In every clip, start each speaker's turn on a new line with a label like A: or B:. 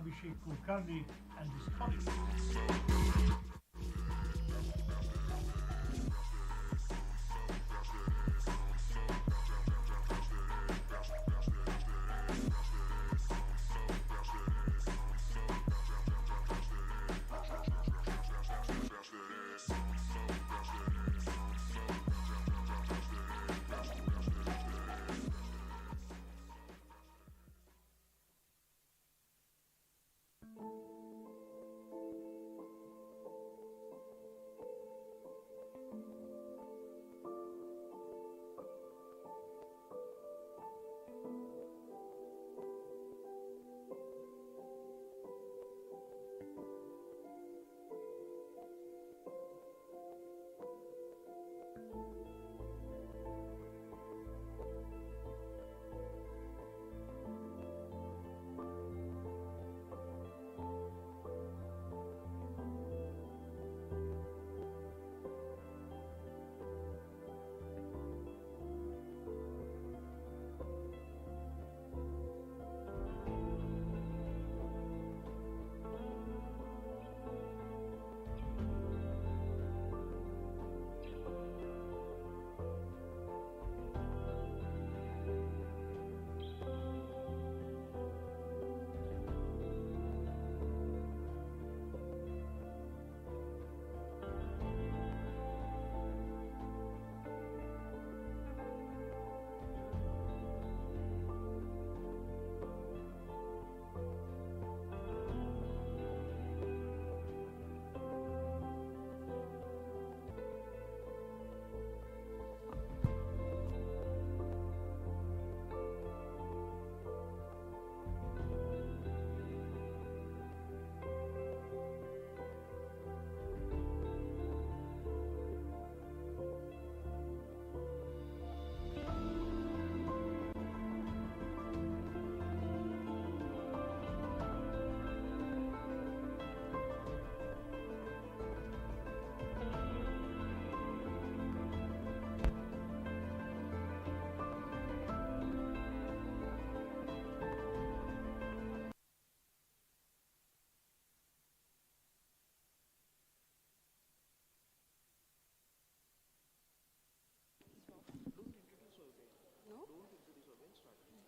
A: Abhishek Kulkarni and his colleagues.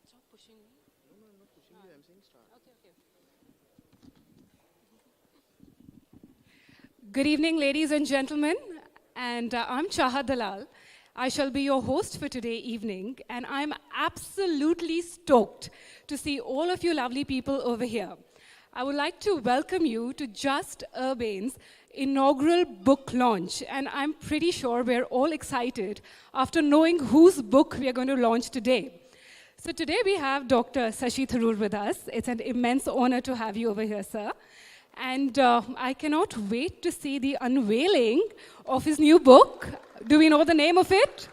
B: Stop pushing me.
C: No, no, I'm not pushing you. I'm saying start.
B: Okay. Good evening, ladies and gentlemen. And I'm Chaha Dalal. I shall be your host for today evening. And I'm absolutely stoked to see all of you lovely people over here. I would like to welcome you to Just Urbane's inaugural book launch. And I'm pretty sure we're all excited after knowing whose book we are going to launch today. So today we have Dr. Shashi Tharoor with us. It's an immense honor to have you over here, sir. And I cannot wait to see the unveiling of his new book. Do we know the name of it?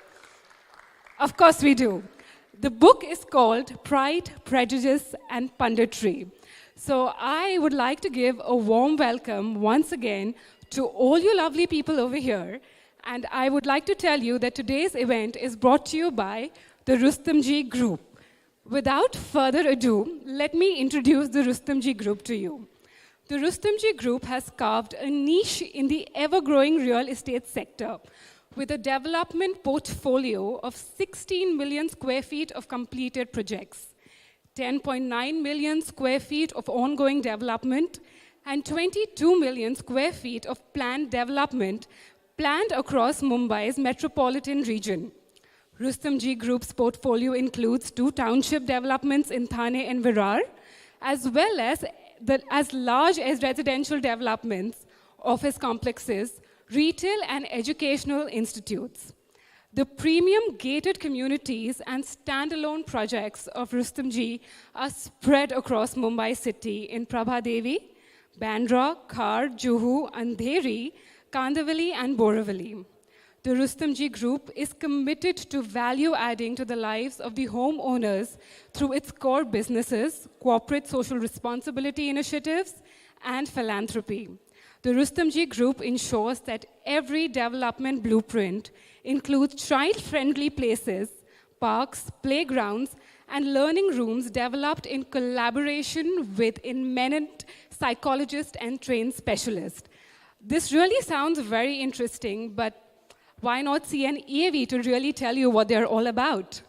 B: Of course we do. The book is called Pride, Prejudice, and Punditry. So I would like to give a warm welcome once again to all you lovely people over here. And I would like to tell you that today's event is brought to you by the Rustomjee Group. Without further ado, let me introduce the Rustomjee Group to you. The Rustomjee Group has carved a niche in the ever-growing real estate sector with a development portfolio of 16 million square feet of completed projects, 10.9 million square feet of ongoing development, and 22 million square feet of planned development planned across Mumbai's metropolitan region. Rustomjee Group's portfolio includes 2 township developments in Thane and Virar, as well as large as residential developments, office complexes, retail and educational institutes. The premium gated communities and standalone projects of Rustomjee are spread across Mumbai city in Prabhadevi, Bandra, Khar, Juhu, Andheri, Kandivali, and Borivali. The Rustomjee Group is committed to value adding to the lives of the homeowners through its core businesses, corporate social responsibility initiatives, and philanthropy. The Rustomjee Group ensures that every development blueprint includes child-friendly places, parks, playgrounds, and learning rooms developed in collaboration with eminent psychologists and trained specialists. This really sounds very interesting, but why not see an EAV to really tell you what they're all about?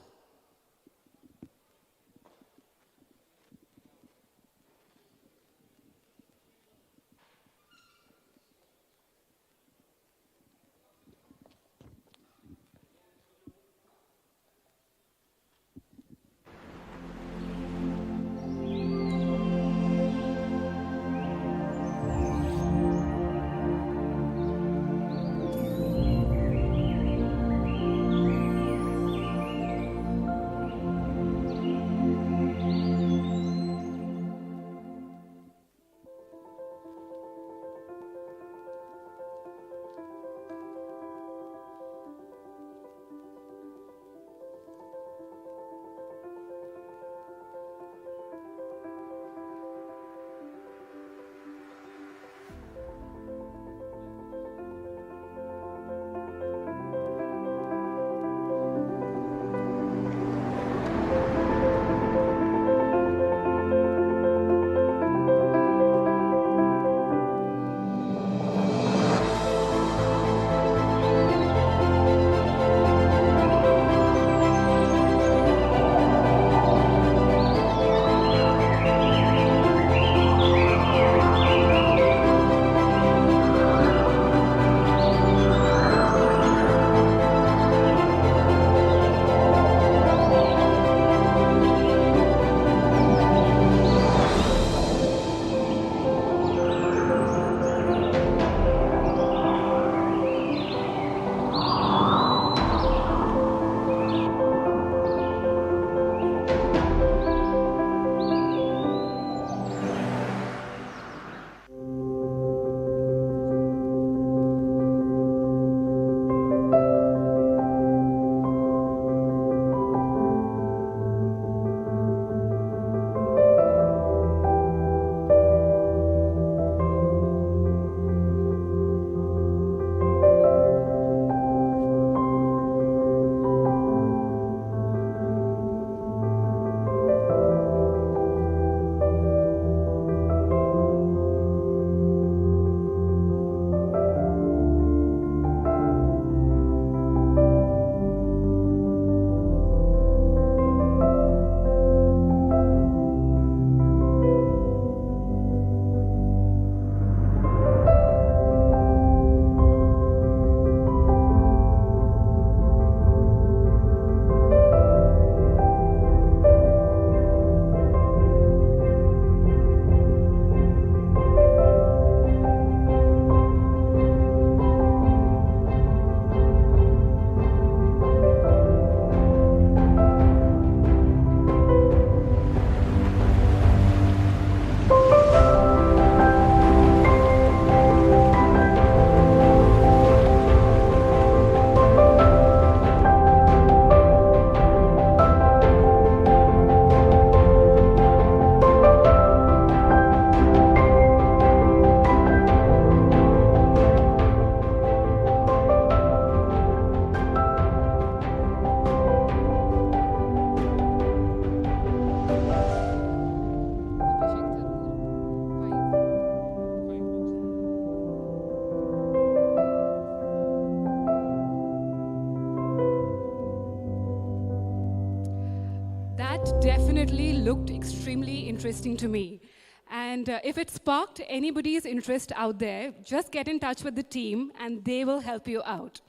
B: Definitely looked extremely interesting to me. And if it sparked anybody's interest out there, just get in touch with the team and they will help you out.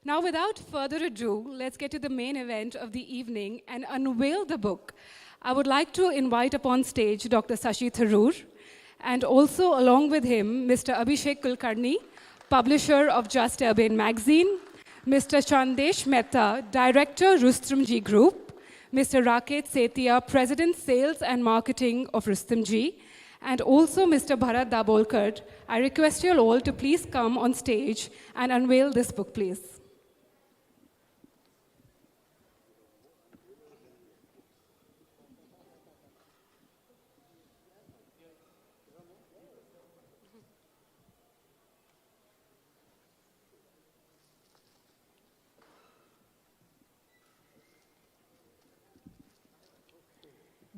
B: Now, without further ado, let's get to the main event of the evening and unveil the book. I would like to invite upon stage Dr. Shashi Tharoor, and also along with him, Mr. Abhishek Kulkarni, publisher of Just Urbane Magazine, Mr. Chandesh Mehta, Director, Rustomjee Group, Mr. Raket Setia, President, Sales and Marketing of Rustomjee, and also Mr. Bharat Dabolkar. I request you all to please come on stage and unveil this book, please.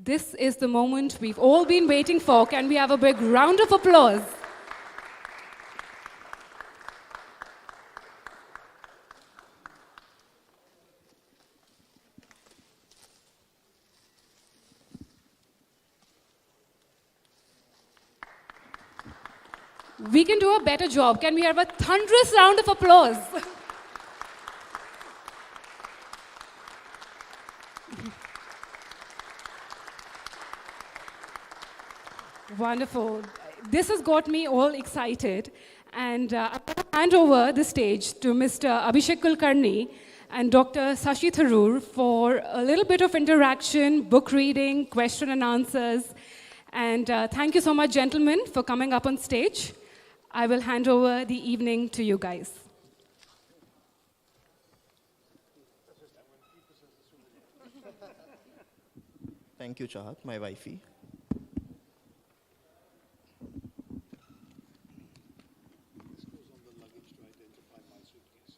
B: This is the moment we've all been waiting for. Can we have a big round of applause? We can do a better job. Can we have a thunderous round of applause? Wonderful. This has got me all excited. And I'm going to hand over the stage to Mr. Abhishek Kulkarni and Dr. Shashi Tharoor for a little bit of interaction, book reading, question and answers. And thank you so much, gentlemen, for coming up on stage. I will hand over the evening to you guys.
C: Thank you, Chahat, my wifey. This goes on the luggage to identify my suitcase.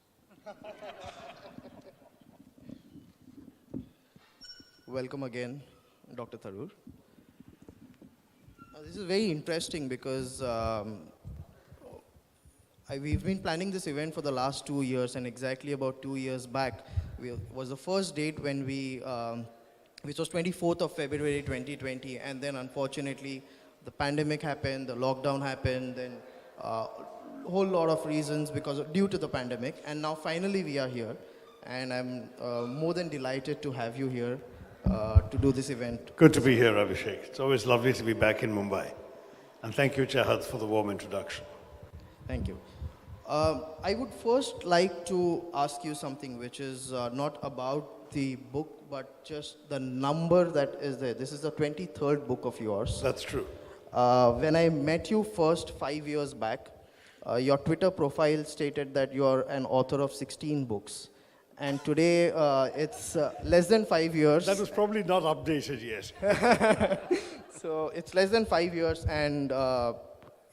C: Welcome again, Dr. Tharoor. This is very interesting because we've been planning this event for the last 2 years, and exactly about 2 years back was the first date when we, which was 24th of February 2020, and then unfortunately the pandemic happened, the lockdown happened, then a whole lot of reasons due to the pandemic, and now finally we are here, and I'm more than delighted to have you here to do this event.
D: Good to be here, Abhishek. It's always lovely to be back in Mumbai. And thank you, Chahat, for the warm introduction.
C: Thank you. I would first like to ask you something which is not about the book, but just the number that is there. This is the 23rd book of yours.
D: That's true.
C: When I met you first 5 years back, your Twitter profile stated that you are an author of 16 books. And today it's less than 5 years.
D: That was probably not updated yet.
C: So it's less than 5 years, and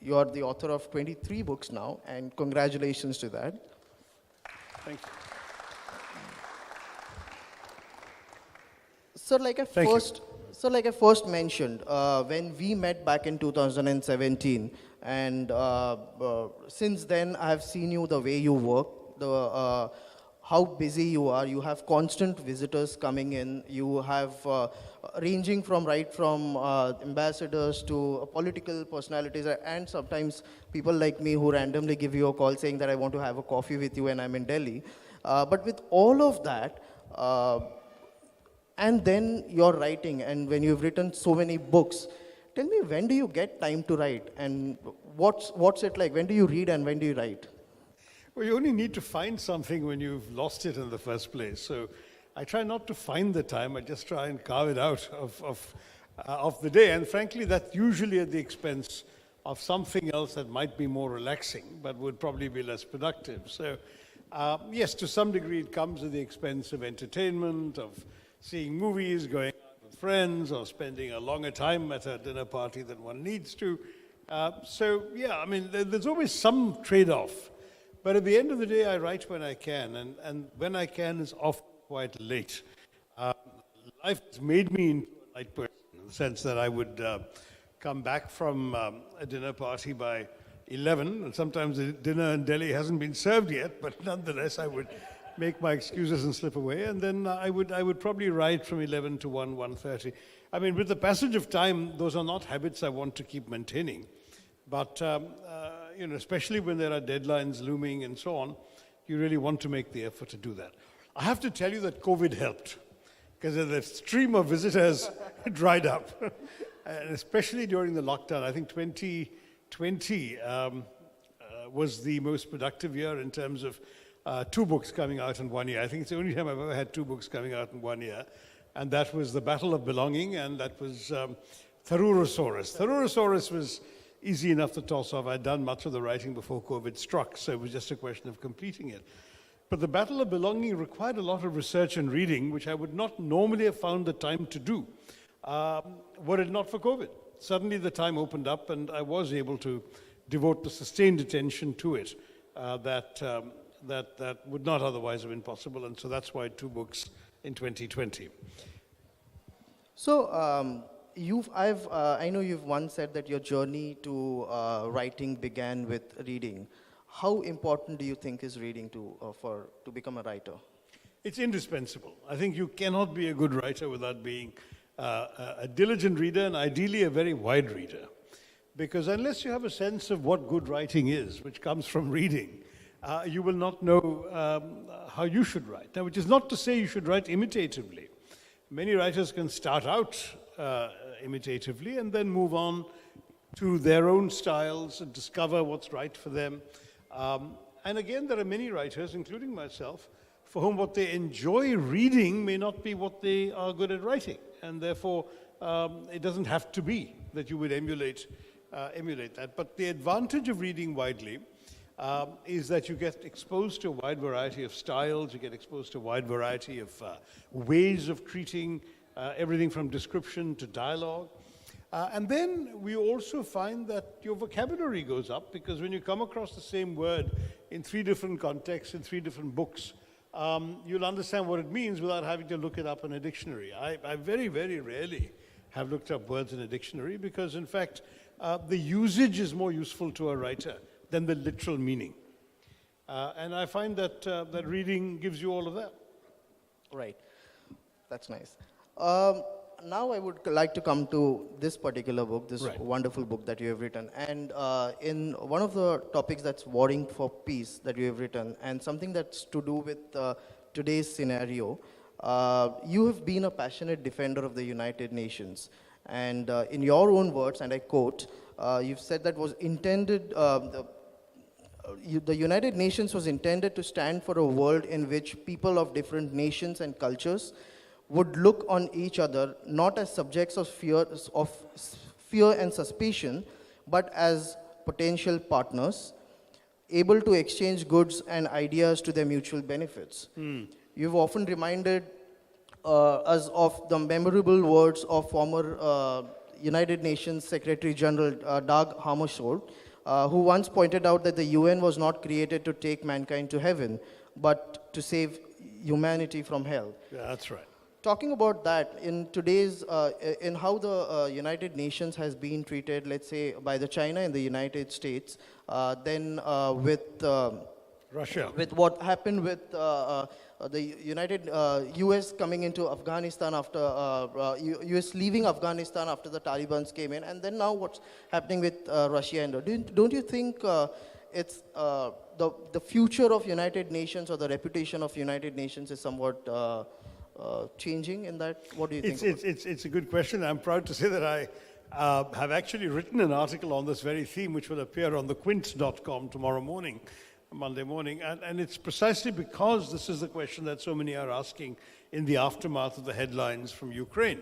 C: you are the author of 23 books now, and congratulations to that.
D: Thank you.
C: So like I first mentioned, when we met back in 2017, and since then I have seen you the way you work, how busy you are. You have constant visitors coming in. You have ranging from ambassadors to political personalities, and sometimes people like me who randomly give you a call saying that I want to have a coffee with you when I'm in Delhi. But with all of that, and then you're writing, and when you've written so many books, tell me, when do you get time to write, and what's it like? When do you read and when do you write?
D: Well, you only need to find something when you've lost it in the first place. So I try not to find the time. I just try and carve it out of the day. And frankly, that's usually at the expense of something else that might be more relaxing, but would probably be less productive. So yes, to some degree, it comes at the expense of entertainment, of seeing movies, going out with friends, or spending a longer time at a dinner party than one needs to. So yeah, I mean, there's always some trade-off. But at the end of the day, I write when I can, and when I can is often quite late. Life has made me into a night person, in the sense that I would come back from a dinner party by 11, and sometimes the dinner in Delhi hasn't been served yet, but nonetheless, I would make my excuses and slip away, and then I would probably write from 11 to 1:30. I mean, with the passage of time, those are not habits I want to keep maintaining. But you know, especially when there are deadlines looming and so on, you really want to make the effort to do that. I have to tell you that COVID helped, because the stream of visitors dried up, and especially during the lockdown. I think 2020 was the most productive year in terms of 2 books coming out in 1 year. I think it's the only time I've ever had 2 books coming out in 1 year, and that was The Battle of Belonging, and that was Tharoorasaurus. Tharoorasaurus was easy enough to toss off. I'd done much of the writing before COVID struck, so it was just a question of completing it. But The Battle of Belonging required a lot of research and reading, which I would not normally have found the time to do, were it not for COVID. Suddenly the time opened up, and I was able to devote the sustained attention to it that would not otherwise have been possible, and so that's why 2 books in 2020.
C: So, I know you've once said that your journey to writing began with reading. How important do you think is reading to become a writer?
D: It's indispensable. I think you cannot be a good writer without being a diligent reader and ideally a very wide reader. Because unless you have a sense of what good writing is, which comes from reading, you will not know how you should write. Now, which is not to say you should write imitatively. Many writers can start out imitatively and then move on to their own styles and discover what's right for them. And again, there are many writers, including myself, for whom what they enjoy reading may not be what they are good at writing. And therefore, it doesn't have to be that you would emulate that. But the advantage of reading widely is that you get exposed to a wide variety of styles, you get exposed to a wide variety of ways of treating everything from description to dialogue. And then we also find that your vocabulary goes up, because when you come across the same word in 3 different contexts, in 3 different books, you'll understand what it means without having to look it up in a dictionary. I very, very rarely have looked up words in a dictionary, because in fact, the usage is more useful to a writer than the literal meaning. And I find that that reading gives you all of that.
C: Right. That's nice. Now I would like to come to this particular book, this
D: Right.
C: wonderful book that you have written. And in one of the topics that's warring for peace that you have written, and something that's to do with today's scenario, you have been a passionate defender of the United Nations. And in your own words, and I quote, you've said that was intended, the United Nations was intended to stand for a world in which people of different nations and cultures would look on each other not as subjects of fear and suspicion, but as potential partners, able to exchange goods and ideas to their mutual benefits. You've often reminded us of the memorable words of former United Nations Secretary General Dag Hammarskjöld, who once pointed out that the UN was not created to take mankind to heaven, but to save humanity from hell.
D: Yeah, that's right.
C: Talking about that, in today's, in how the United Nations has been treated, let's say, by the China and the United States, then with
D: Russia.
C: with what happened with the U.S. coming into Afghanistan after, U.S. leaving Afghanistan after the Taliban came in, and then now what's happening with Russia. And don't you think it's the future of United Nations or the reputation of United Nations is somewhat changing in that? What do you think?
D: It's a good question. I'm proud to say that I have actually written an article on this very theme, which will appear on thequint.com tomorrow morning, Monday morning. And it's precisely because this is the question that so many are asking in the aftermath of the headlines from Ukraine.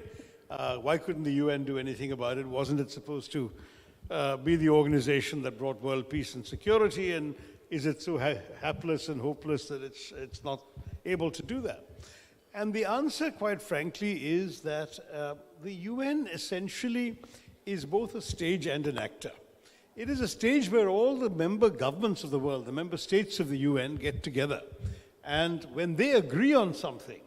D: Why couldn't the UN do anything about it? Wasn't it supposed to be the organization that brought world peace and security? And is it so hapless and hopeless that it's not able to do that? And the answer, quite frankly, is that the UN essentially is both a stage and an actor. It is a stage where all the member governments of the world, the member states of the UN, get together. And when they agree on something,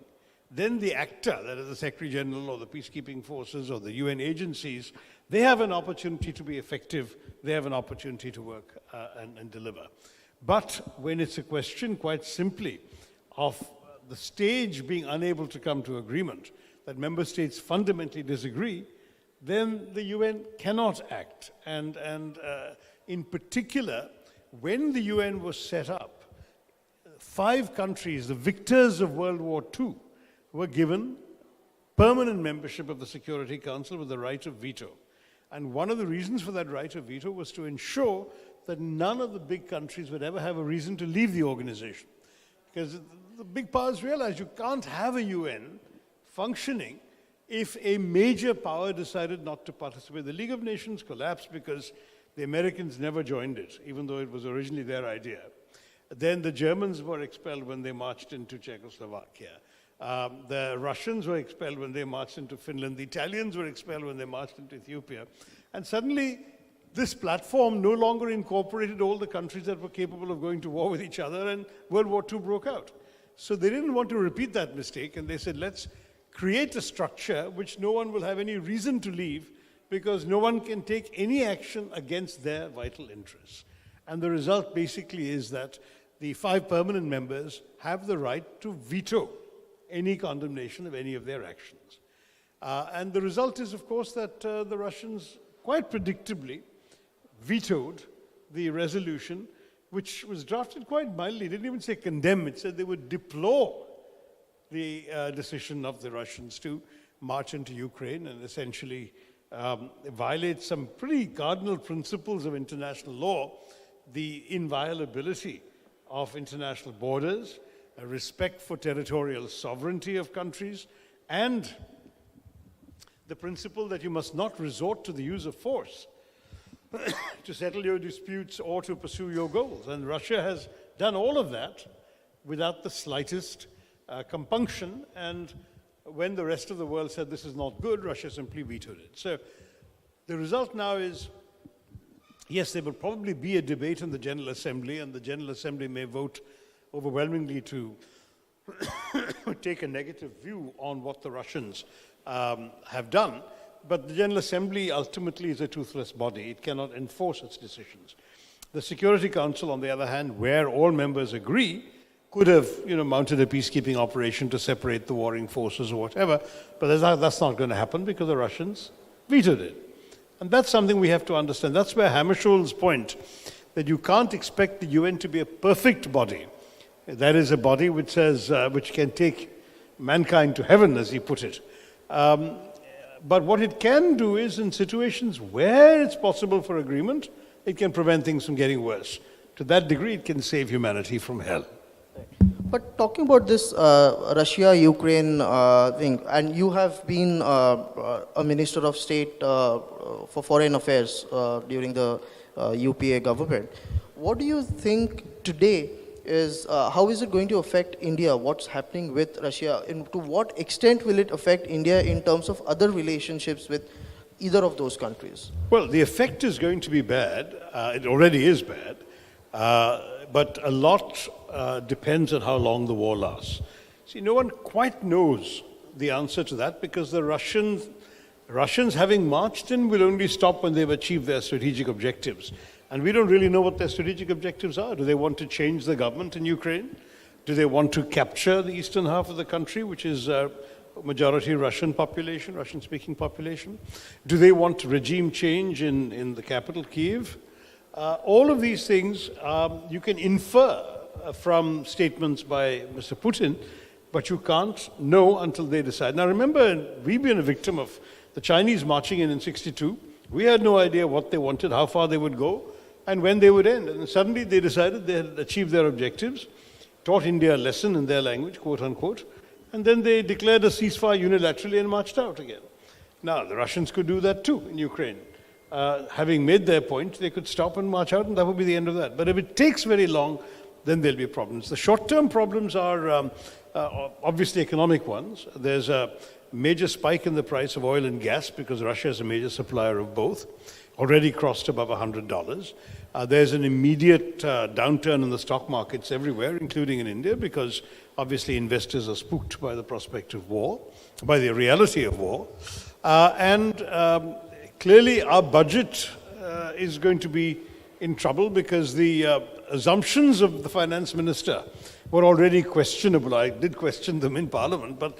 D: then the actor, that is the Secretary General or the peacekeeping forces or the UN agencies, they have an opportunity to be effective. They have an opportunity to work and deliver. But when it's a question, quite simply, of the stage being unable to come to agreement, that member states fundamentally disagree, then the UN cannot act. And in particular, when the UN was set up, 5 countries, the victors of World War II, were given permanent membership of the Security Council with the right of veto. And one of the reasons for that right of veto was to ensure that none of the big countries would ever have a reason to leave the organization. Because the big powers realized you can't have a UN functioning if a major power decided not to participate. The League of Nations collapsed because the Americans never joined it, even though it was originally their idea. Then the Germans were expelled when they marched into Czechoslovakia. The Russians were expelled when they marched into Finland. The Italians were expelled when they marched into Ethiopia. And suddenly, this platform no longer incorporated all the countries that were capable of going to war with each other, and World War II broke out. So they didn't want to repeat that mistake, and they said, let's create a structure which no one will have any reason to leave, because no one can take any action against their vital interests. And the result basically is that the 5 permanent members have the right to veto any condemnation of any of their actions. And the result is, of course, that the Russians quite predictably vetoed the resolution, which was drafted quite mildly. It didn't even say condemn, it said they would deplore the decision of the Russians to march into Ukraine and essentially violate some pretty cardinal principles of international law, the inviolability of international borders, a respect for territorial sovereignty of countries, and the principle that you must not resort to the use of force to settle your disputes or to pursue your goals. And Russia has done all of that without the slightest compunction, and when the rest of the world said this is not good, Russia simply vetoed it. So the result now is, yes, there will probably be a debate in the General Assembly, and the General Assembly may vote overwhelmingly to take a negative view on what the Russians have done. But the General Assembly ultimately is a toothless body. It cannot enforce its decisions. The Security Council, on the other hand, where all members agree, could have mounted a peacekeeping operation to separate the warring forces or whatever, but that's not going to happen because the Russians vetoed it. And that's something we have to understand. That's where Hammarskjöld's point, that you can't expect the UN to be a perfect body. That is a body which says, which can take mankind to heaven, as he put it. But what it can do is, in situations where it's possible for agreement, it can prevent things from getting worse. To that degree, it can save humanity from hell.
C: But talking about this Russia-Ukraine thing, and you have been a Minister of State for Foreign Affairs during the UPA government. What do you think today is, how is it going to affect India? What's happening with Russia? And to what extent will it affect India in terms of other relationships with either of those countries?
D: Well, the effect is going to be bad. It already is bad. But a lot depends on how long the war lasts. See, no one quite knows the answer to that, because the Russians having marched in will only stop when they've achieved their strategic objectives. And we don't really know what their strategic objectives are. Do they want to change the government in Ukraine? Do they want to capture the eastern half of the country, which is a majority Russian population, Russian-speaking population? Do they want regime change in the capital, Kyiv? All of these things you can infer from statements by Mr. Putin, but you can't know until they decide. Now remember, we've been a victim of the Chinese marching in '62. We had no idea what they wanted, how far they would go, and when they would end. And suddenly they decided they had achieved their objectives, taught India a lesson in their language, quote unquote, and then they declared a ceasefire unilaterally and marched out again. Now, the Russians could do that too in Ukraine. Having made their point, they could stop and march out, and that would be the end of that. But if it takes very long, then there'll be problems. The short-term problems are obviously economic ones. There's a major spike in the price of oil and gas because Russia is a major supplier of both, already crossed above $100. There's an immediate downturn in the stock markets everywhere, including in India, because obviously investors are spooked by the prospect of war, by the reality of war. Clearly, our budget is going to be in trouble because the assumptions of the finance minister were already questionable. I did question them in Parliament, but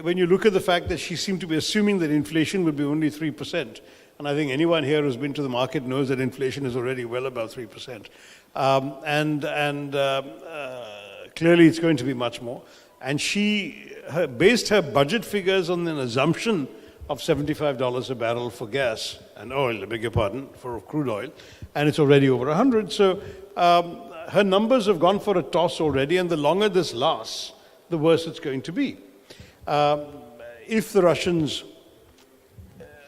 D: when you look at the fact that she seemed to be assuming that inflation would be only 3%, and I think anyone here who's been to the market knows that inflation is already well above 3%, clearly it's going to be much more. And she based her budget figures on an assumption of $75 a barrel for gas and oil, I beg your pardon, for crude oil, and it's already over 100. So her numbers have gone for a toss already, and the longer this lasts, the worse it's going to be. If the Russians,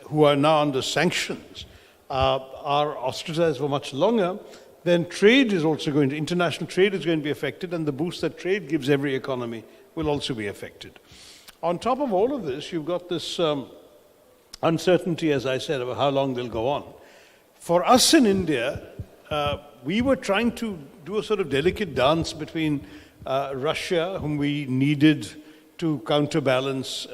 D: who are now under sanctions, are ostracized for much longer, then trade is also going to, international trade is going to be affected, and the boost that trade gives every economy will also be affected. On top of all of this, you've got this uncertainty, as I said, about how long they'll go on. For us in India, we were trying to do a sort of delicate dance between Russia, whom we needed to counterbalance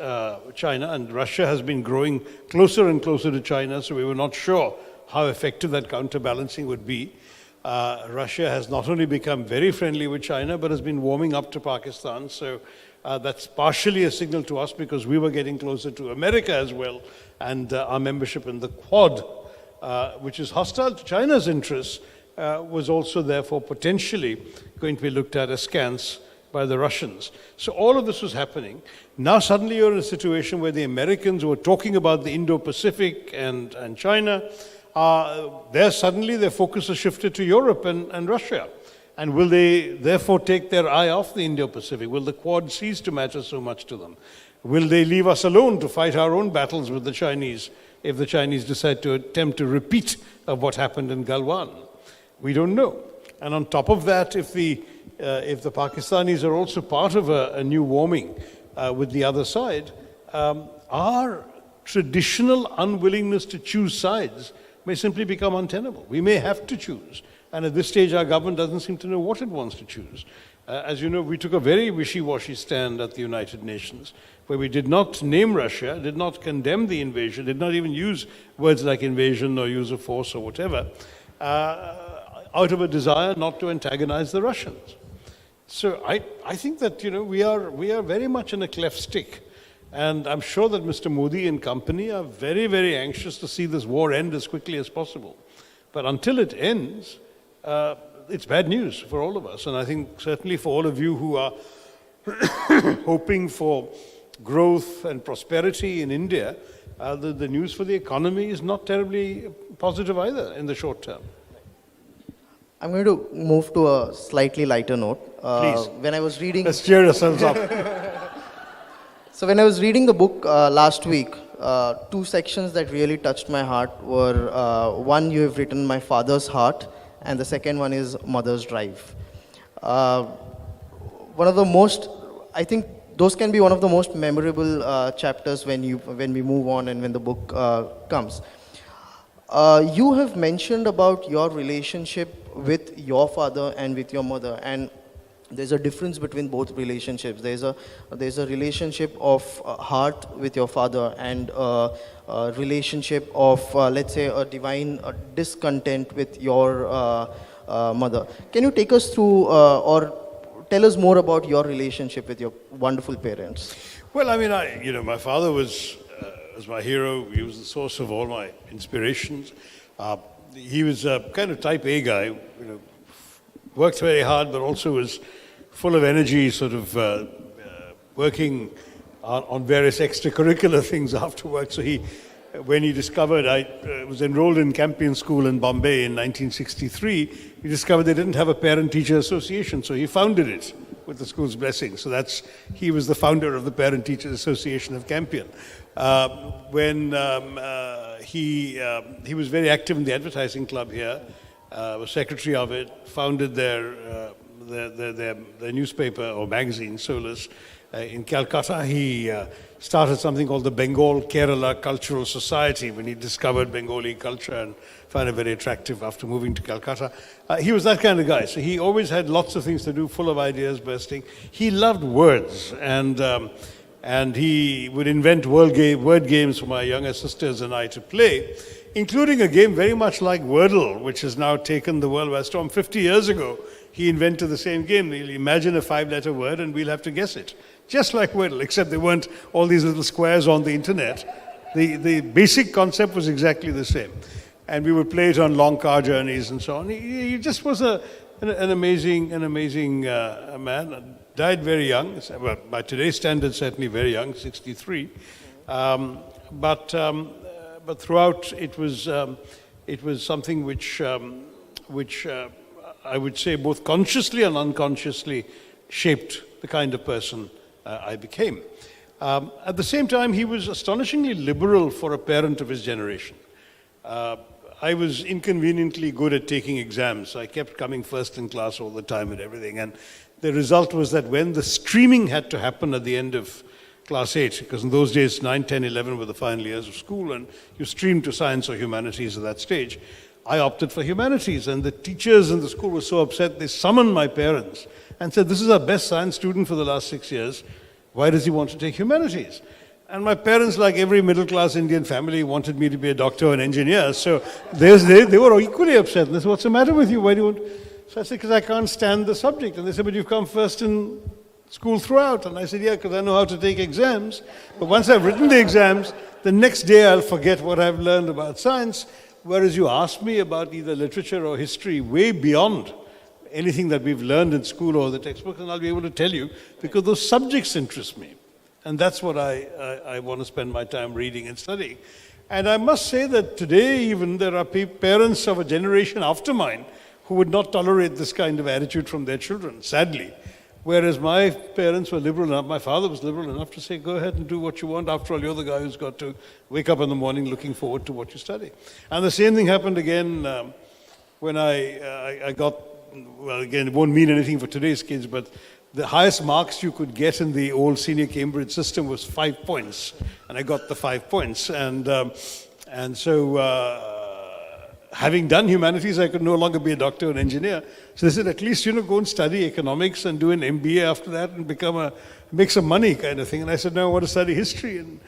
D: China, and Russia has been growing closer and closer to China, so we were not sure how effective that counterbalancing would be. Russia has not only become very friendly with China, but has been warming up to Pakistan, so that's partially a signal to us because we were getting closer to America as well, and our membership in the Quad, which is hostile to China's interests, was also therefore potentially going to be looked at askance by the Russians. So all of this was happening. Now suddenly you're in a situation where the Americans who are talking about the Indo-Pacific and China, suddenly their focus has shifted to Europe and Russia. And will they therefore take their eye off the Indo-Pacific? Will the Quad cease to matter so much to them? Will they leave us alone to fight our own battles with the Chinese if the Chinese decide to attempt a repeat of what happened in Galwan? We don't know. And on top of that, if the Pakistanis are also part of a new warming with the other side, our traditional unwillingness to choose sides may simply become untenable. We may have to choose. And at this stage, our government doesn't seem to know what it wants to choose. As you know, we took a very wishy-washy stand at the United Nations, where we did not name Russia, did not condemn the invasion, did not even use words like invasion or use of force or whatever, out of a desire not to antagonize the Russians. So I think that, we are very much in a cleft stick. And I'm sure that Mr. Modi and company are very, very anxious to see this war end as quickly as possible. But until it ends, it's bad news for all of us. And I think certainly for all of you who are hoping for growth and prosperity in India, the news for the economy is not terribly positive either in the short term.
C: I'm going to move to a slightly lighter note.
D: Please.
C: When I was reading...
D: Let's cheer ourselves up.
C: So when I was reading the book last week, two sections that really touched my heart were, one, you have written My Father's Heart, and the second one is Mother's Drive. One of the most, I think those can be one of the most memorable chapters when we move on and when the book comes. You have mentioned about your relationship with your father and with your mother, and there's a difference between both relationships. There's a relationship of heart with your father and a relationship of, let's say, a divine discontent with your mother. Can you take us through or tell us more about your relationship with your wonderful parents?
D: Well, I mean, my father was my hero. He was the source of all my inspirations. He was a kind of type A guy, worked very hard, but also was full of energy, sort of working on various extracurricular things after work. So when he discovered, I was enrolled in Campion School in Bombay in 1963, he discovered they didn't have a parent-teacher association, so he founded it with the school's blessing. So he was the founder of the Parent-Teachers Association of Campion. He was very active in the advertising club here, was secretary of it, founded their newspaper or magazine, Solus. In Calcutta, he started something called the Bengal Kerala Cultural Society when he discovered Bengali culture and found it very attractive after moving to Calcutta. He was that kind of guy. So he always had lots of things to do, full of ideas bursting. He loved words, and he would invent word games for my younger sisters and I to play, including a game very much like Wordle, which has now taken the world by storm. 50 years ago, he invented the same game. He'll imagine a 5-letter word and we'll have to guess it. Just like Wordle, except there weren't all these little squares on the internet. The basic concept was exactly the same. And we would play it on long car journeys and so on. He just was an amazing man. Died very young, well, by today's standards, certainly very young, 63. But throughout, it was something which I would say both consciously and unconsciously shaped the kind of person I became. At the same time, he was astonishingly liberal for a parent of his generation. I was inconveniently good at taking exams. I kept coming first in class all the time and everything. And the result was that when the streaming had to happen at the end of class 8, because in those days 9, 10, 11 were the final years of school, and you streamed to science or humanities at that stage, I opted for humanities. And the teachers in the school were so upset, they summoned my parents and said, "This is our best science student for the last 6 years. Why does he want to take humanities? And my parents, like every middle-class Indian family, wanted me to be a doctor or an engineer. So they were equally upset. And they said, what's the matter with you? Why do you want... So I said, because I can't stand the subject. And they said, but you've come first in school throughout. And I said, yeah, because I know how to take exams. But once I've written the exams, the next day I'll forget what I've learned about science. Whereas you ask me about either literature or history way beyond anything that we've learned in school or the textbook, and I'll be able to tell you because those subjects interest me. And that's what I want to spend my time reading and studying. And I must say that today even there are parents of a generation after mine who would not tolerate this kind of attitude from their children, sadly. Whereas my parents were liberal enough, my father was liberal enough to say, go ahead and do what you want. After all, you're the guy who's got to wake up in the morning looking forward to what you study. And the same thing happened again when I got, well, again, it won't mean anything for today's kids, but the highest marks you could get in the old senior Cambridge system was 5 points. And I got the 5 points. And so having done humanities, I could no longer be a doctor or an engineer. So they said, at least, go and study economics and do an MBA after that and make some money kind of thing. And I said, no, I want to study history. And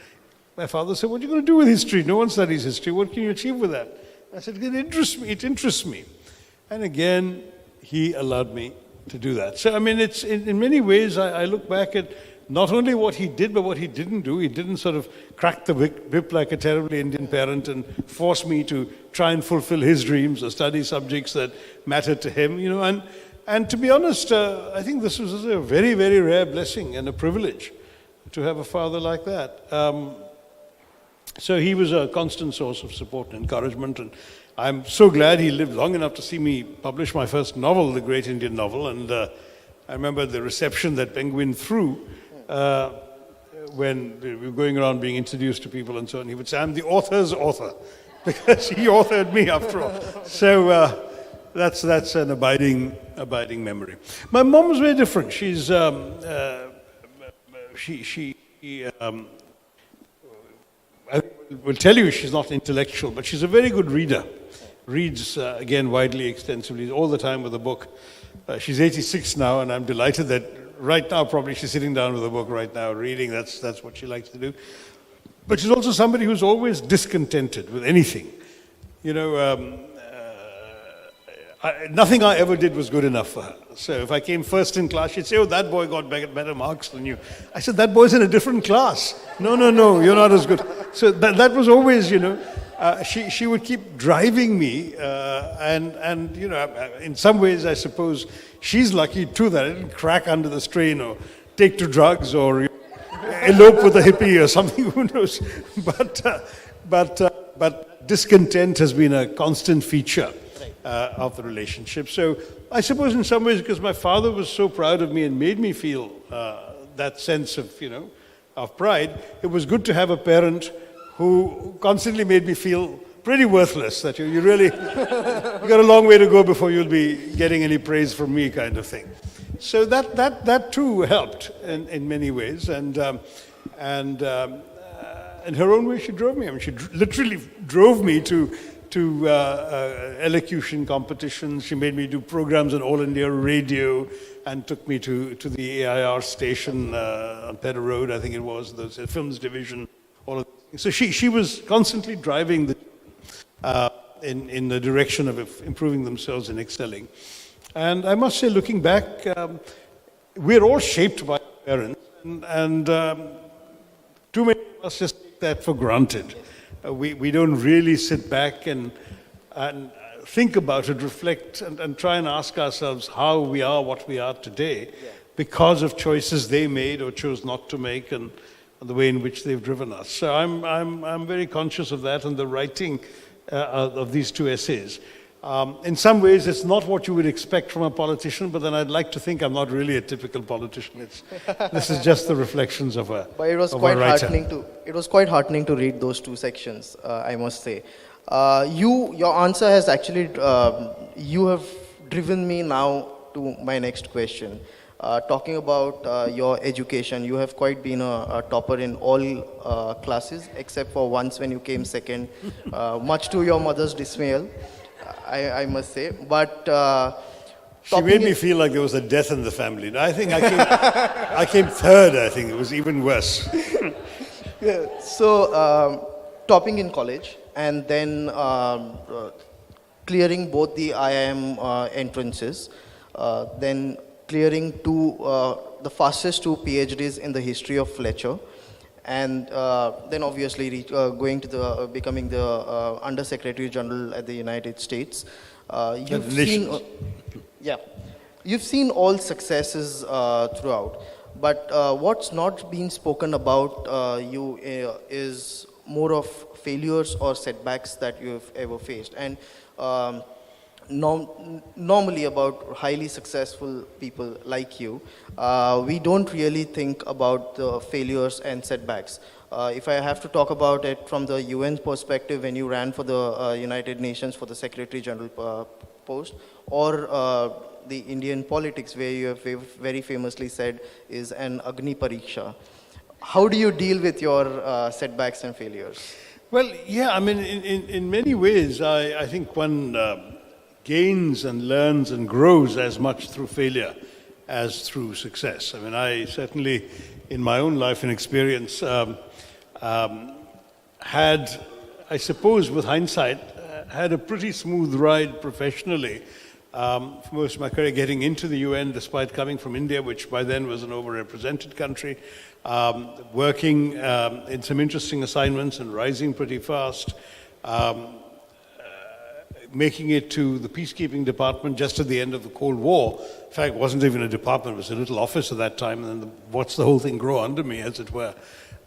D: my father said, what are you going to do with history? No one studies history. What can you achieve with that? I said, it interests me. And again, he allowed me to do that. So, I mean, it's in many ways, I look back at not only what he did, but what he didn't do. He didn't sort of crack the whip like a terribly Indian parent and force me to try and fulfill his dreams or study subjects that mattered to him, And to be honest, I think this was a very, very rare blessing and a privilege to have a father like that. So he was a constant source of support and encouragement, and I'm so glad he lived long enough to see me publish my first novel, The Great Indian Novel, and I remember the reception that Penguin threw when we were going around being introduced to people and so on. He would say, I'm the author's author, because he authored me after all. So that's an abiding memory. My mom was very different. She's I will tell you she's not intellectual, but she's a very good reader. Reads, again, widely, extensively, all the time with a book. She's 86 now, and I'm delighted that right now, probably she's sitting down with a book right now, reading. That's what she likes to do. But she's also somebody who's always discontented with anything. Nothing I ever did was good enough for her. So if I came first in class, she'd say, oh, that boy got better marks than you. I said, that boy's in a different class. No, you're not as good. So that was always, she would keep driving me. And in some ways, I suppose, she's lucky too that I didn't crack under the strain or take to drugs or elope with a hippie or something, who knows. But discontent has been a constant feature of the relationship. So I suppose in some ways, because my father was so proud of me and made me feel that sense of, of pride, it was good to have a parent who constantly made me feel pretty worthless, that you really, you got a long way to go before you'll be getting any praise from me kind of thing. So that too helped in many ways. And in her own way, she drove me. I mean, she literally drove me to elocution competitions. She made me do programs on All India Radio and took me to the AIR station on Pedder Road, I think it was, the films division, all of things. So she was constantly driving in the direction of improving themselves and excelling. And I must say, looking back, we're all shaped by parents, and too many of us just take that for granted. We don't really sit back and think about it, reflect, and try and ask ourselves how we are what we are today because of choices they made or chose not to make, and the way in which they've driven us. So I'm very conscious of that and the writing of these two essays. In some ways, it's not what you would expect from a politician, but then I'd like to think I'm not really a typical politician. This is just the reflections of a
C: But it was quite heartening it was quite heartening to read those two sections, I must say. Your answer has actually, you have driven me now to my next question. Talking about your education, you have quite been a topper in all classes, except for once when you came second, much to your mother's dismay, I must say. But
D: She made me feel like there was a death in the family. No, I think I came third, I think. It was even worse.
C: Yeah, so topping in college and then clearing both the IIM entrances, then clearing the fastest two PhDs in the history of Fletcher, and then obviously going to becoming the Under Secretary General at the United States. You've seen all successes throughout, but what's not been spoken about you is more of failures or setbacks that you've ever faced. And normally about highly successful people like you, we don't really think about the failures and setbacks. If I have to talk about it from the UN perspective, when you ran for the United Nations for the Secretary General post, or the Indian politics, where you have very famously said is an Agni Pariksha. How do you deal with your setbacks and failures?
D: Well, yeah, I mean, in many ways, I think one gains and learns and grows as much through failure as through success. I mean, I certainly, in my own life and experience, had, I suppose with hindsight, had a pretty smooth ride professionally for most of my career, getting into the UN despite coming from India, which by then was an overrepresented country, working in some interesting assignments and rising pretty fast, making it to the peacekeeping department just at the end of the Cold War. In fact, it wasn't even a department, it was a little office at that time, and then watched the whole thing grow under me, as it were.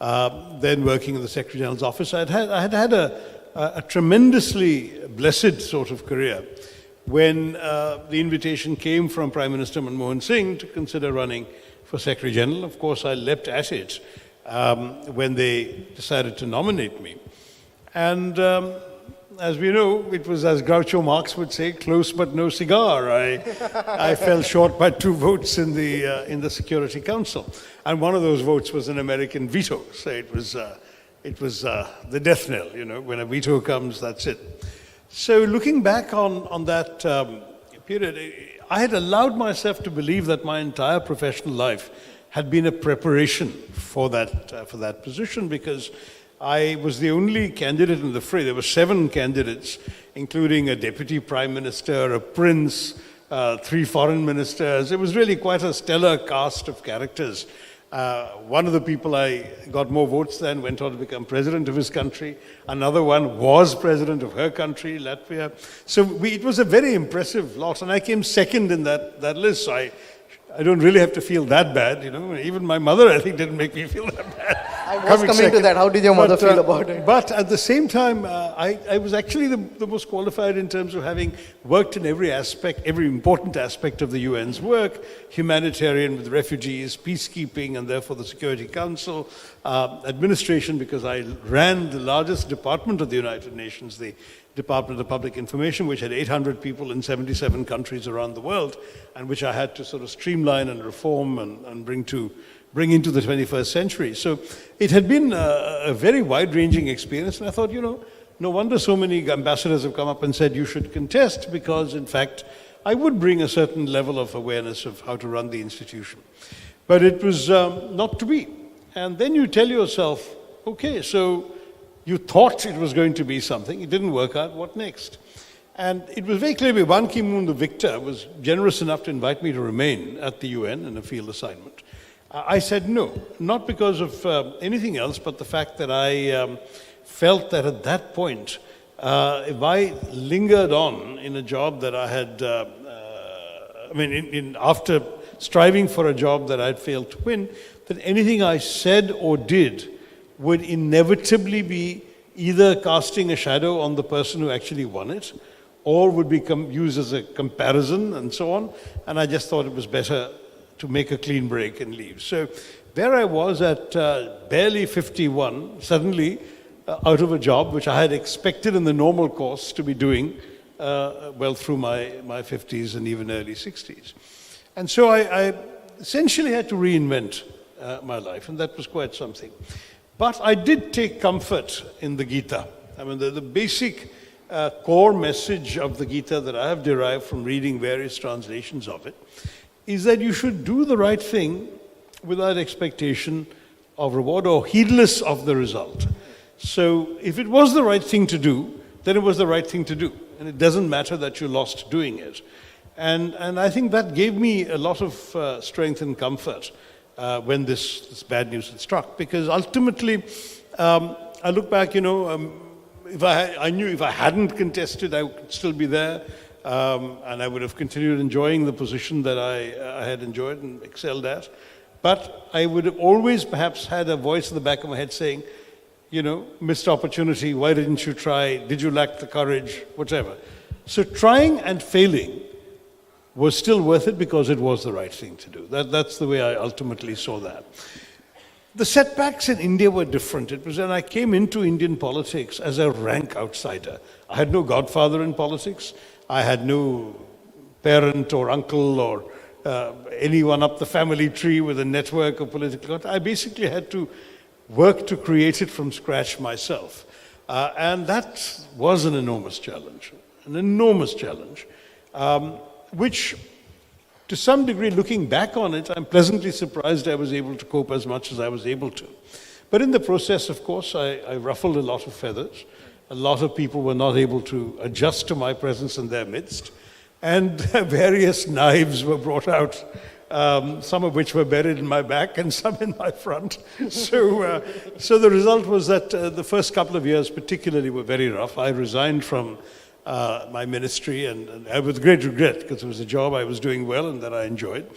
D: Then working in the Secretary General's office, I had had a tremendously blessed sort of career when the invitation came from Prime Minister Manmohan Singh to consider running for Secretary General. Of course, I leapt at it when they decided to nominate me. And as we know, it was, as Groucho Marx would say, close but no cigar. I fell short by 2 votes in the Security Council. And one of those votes was an American veto. So it was the death knell, you know, when a veto comes, that's it. So looking back on that period, I had allowed myself to believe that my entire professional life had been a preparation for that position, because I was the only candidate in the fray. There were 7 candidates, including a deputy prime minister, a prince, 3 foreign ministers. It was really quite a stellar cast of characters. One of the people I got more votes than went on to become president of his country. Another one was president of her country, Latvia. So it was a very impressive lot, and I came second in that list. So I don't really have to feel that bad, you know. Even my mother, I think, didn't make me feel that bad.
C: I was coming to that. How did your mother feel about it?
D: But at the same time, I was actually the most qualified in terms of having worked in every aspect, every important aspect of the UN's work, humanitarian with refugees, peacekeeping, and therefore the Security Council, administration, because I ran the largest department of the United Nations, the Department of Public Information, which had 800 people in 77 countries around the world, and which I had to sort of streamline and reform and bring into the 21st century. So it had been a very wide-ranging experience, and I thought, you know, no wonder so many ambassadors have come up and said you should contest, because in fact I would bring a certain level of awareness of how to run the institution. But it was not to be. And then you tell yourself, okay, so you thought it was going to be something, it didn't work out, what next? And it was very clear, Ban Ki-moon, the victor, was generous enough to invite me to remain at the UN in a field assignment. I said no, not because of anything else, but the fact that I felt that at that point, if I lingered on in a job that I had, after striving for a job that I'd failed to win, that anything I said or did would inevitably be either casting a shadow on the person who actually won it, or would become used as a comparison and so on. And I just thought it was better to make a clean break and leave. So there I was at barely 51, suddenly out of a job which I had expected in the normal course to be doing well through my 50s and even early 60s. And so I essentially had to reinvent my life, and that was quite something. But I did take comfort in the Gita. I mean, the basic core message of the Gita that I have derived from reading various translations of it is that you should do the right thing without expectation of reward or heedless of the result. So if it was the right thing to do, then it was the right thing to do. And it doesn't matter that you lost doing it. And I think that gave me a lot of strength and comfort when this bad news had struck. Because ultimately, I look back, if I knew if I hadn't contested, I would still be there. And I would have continued enjoying the position that I had enjoyed and excelled at. But I would have always perhaps had a voice in the back of my head saying, missed opportunity, why didn't you try? Did you lack the courage? Whatever. So trying and failing was still worth it because it was the right thing to do. That's the way I ultimately saw that. The setbacks in India were different. It was when I came into Indian politics as a rank outsider. I had no godfather in politics. I had no parent or uncle or anyone up the family tree with a network of political contact. I basically had to work to create it from scratch myself. And that was an enormous challenge, which to some degree, looking back on it, I'm pleasantly surprised I was able to cope as much as I was able to. But in the process, of course, I ruffled a lot of feathers. A lot of people were not able to adjust to my presence in their midst. And various knives were brought out, some of which were buried in my back and some in my front. So the result was that the first couple of years particularly were very rough. I resigned from my ministry and with great regret because it was a job I was doing well and that I enjoyed.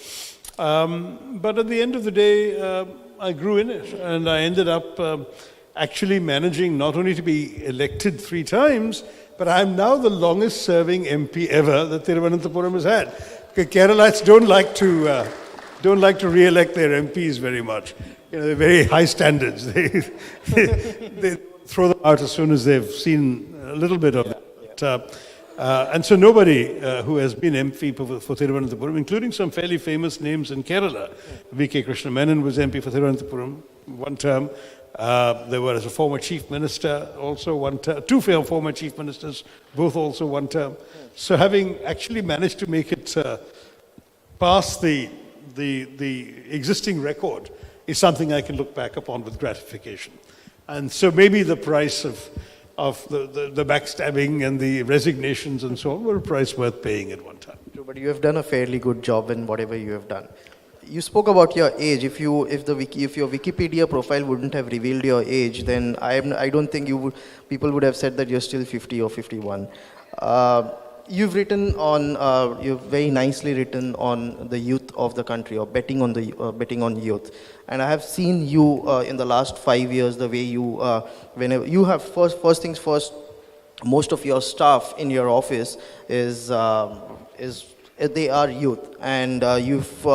D: But at the end of the day, I grew in it and I ended up actually managing not only to be elected 3 times, but I'm now the longest serving MP ever that Thiruvananthapuram has had. Keralites don't like to re-elect their MPs very much. They're very high standards. They throw them out as soon as they've seen a little bit of it. And so nobody who has been MP for Thiruvananthapuram, including some fairly famous names in Kerala. V.K. Krishna Menon was MP for Thiruvananthapuram one term. There was a former chief minister, also one term, 2 former chief ministers, both also one term. So having actually managed to make it past the existing record is something I can look back upon with gratification. And so maybe the price of the backstabbing and the resignations and so on were a price worth paying at one time.
C: But you have done a fairly good job in whatever you have done. You spoke about your age. If your Wikipedia profile wouldn't have revealed your age, then I don't think people would have said that you're still 50 or 51. You've very nicely written on the youth of the country, or betting on youth. And I have seen you in the last 5 years, the way you, whenever you have first things first, most of your staff in your office is they are youth, and you've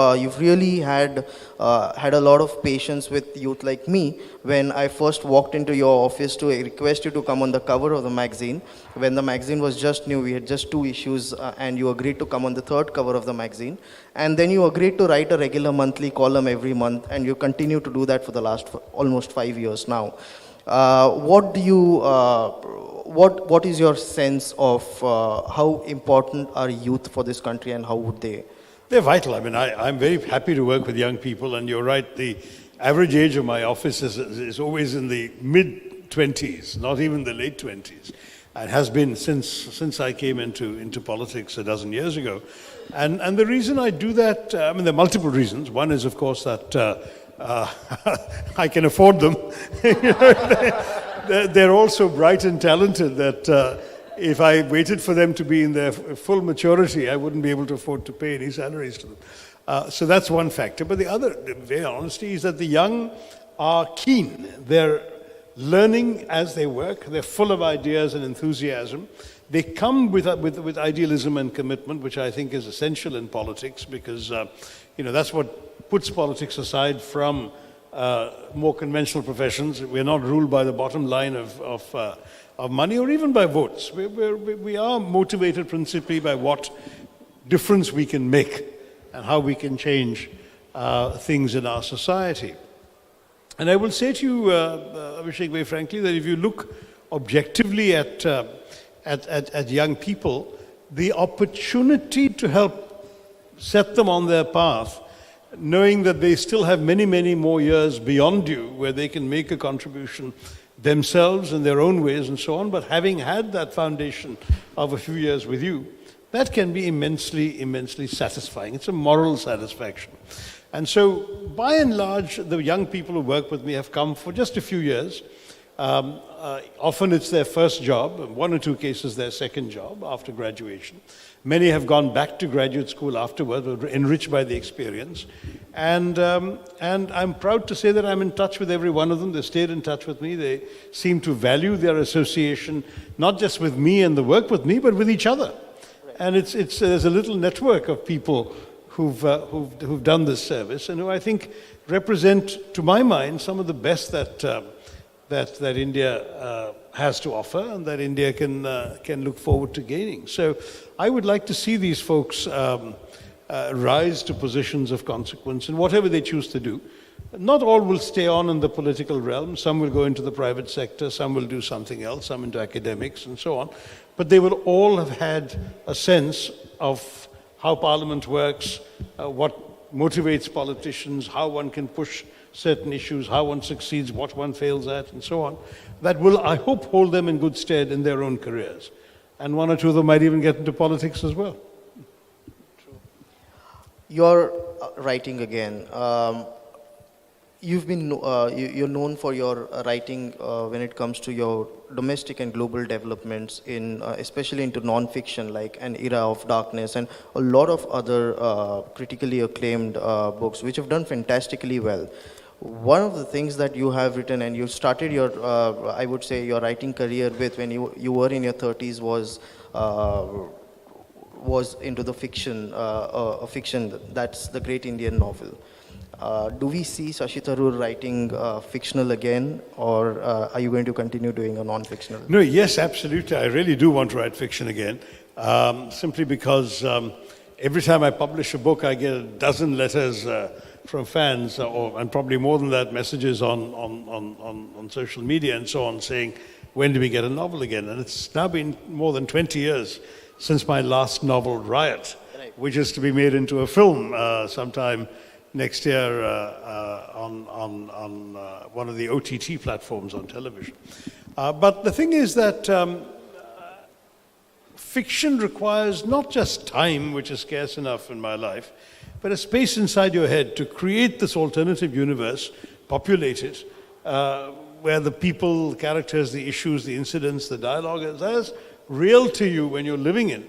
C: really had a lot of patience with youth like me. When I first walked into your office to request you to come on the cover of the magazine, when the magazine was just new, we had just 2 issues, and you agreed to come on the 3rd cover of the magazine, and then you agreed to write a regular monthly column every month, and you continue to do that for the last almost 5 years now. What is your sense of how important are youth for this country, and how would they?
D: They're vital. I mean, I'm very happy to work with young people, and you're right, the average age of my office is always in the mid-20s, not even the late 20s. It has been since I came into politics a dozen years ago. And the reason I do that, there are multiple reasons. One is, of course, that I can afford them. They're also bright and talented that if I waited for them to be in their full maturity, I wouldn't be able to afford to pay any salaries to them. So that's one factor. But the other, in very honesty, is that the young are keen. They're learning as they work. They're full of ideas and enthusiasm. They come with idealism and commitment, which I think is essential in politics, because that's what puts politics aside from more conventional professions. We're not ruled by the bottom line of money or even by votes. We are motivated principally by what difference we can make and how we can change things in our society. And I will say to you, Abhishek, very frankly, that if you look objectively at at young people the opportunity to help set them on their path, knowing that they still have many, many more years beyond you where they can make a contribution themselves in their own ways and so on, but having had that foundation of a few years with you, that can be immensely, immensely satisfying. It's a moral satisfaction. And so, by and large, the young people who work with me have come for just a few years. Often it's their first job, in one or two cases their second job after graduation. Many have gone back to graduate school afterwards, were enriched by the experience. And I'm proud to say that I'm in touch with every one of them. They stayed in touch with me. They seem to value their association, not just with me and the work with me, but with each other. And there's a little network of people who've done this service and who I think represent, to my mind, some of the best that India has to offer and that India can look forward to gaining. So I would like to see these folks rise to positions of consequence in whatever they choose to do. Not all will stay on in the political realm. Some will go into the private sector, some will do something else, some into academics and so on. But they will all have had a sense of how Parliament works, what motivates politicians, how one can push certain issues, how one succeeds, what one fails at, and so on. That will, I hope, hold them in good stead in their own careers. And one or two of them might even get into politics as well.
C: You're writing again. You're known for your writing when it comes to your domestic and global developments, especially into non-fiction, like An Era of Darkness, and a lot of other critically acclaimed books, which have done fantastically well. One of the things that you have written, and you started your, I would say, your writing career with when you were in your 30s was into the fiction, fiction. That's the Great Indian Novel. Do we see Shashi Tharoor writing fictional again, or are you going to continue doing a non-fictional?
D: No, yes, absolutely. I really do want to write fiction again, simply because every time I publish a book, I get a dozen letters from fans, and probably more than that, messages on social media and so on, saying, when do we get a novel again? And it's now been more than 20 years since my last novel, Riot, which is to be made into a film sometime next year on one of the OTT platforms on television. But the thing is that fiction requires not just time, which is scarce enough in my life, but a space inside your head to create this alternative universe, populate it, where the people, the characters, the issues, the incidents, the dialogue is as real to you when you're living in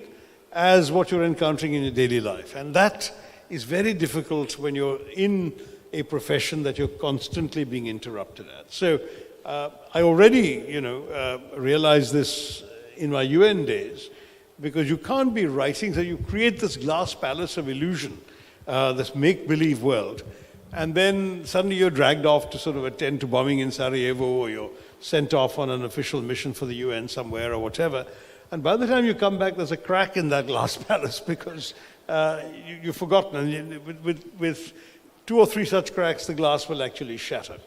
D: as what you're encountering in your daily life. And that is very difficult when you're in a profession that you're constantly being interrupted at. So I already, realized this in my UN days, because you can't be writing, so you create this glass palace of illusion, this make-believe world, and then suddenly you're dragged off to sort of attend to bombing in Sarajevo, or you're sent off on an official mission for the UN somewhere or whatever. And by the time you come back, there's a crack in that glass palace because you've forgotten. And with two or three such cracks, the glass will actually shatter.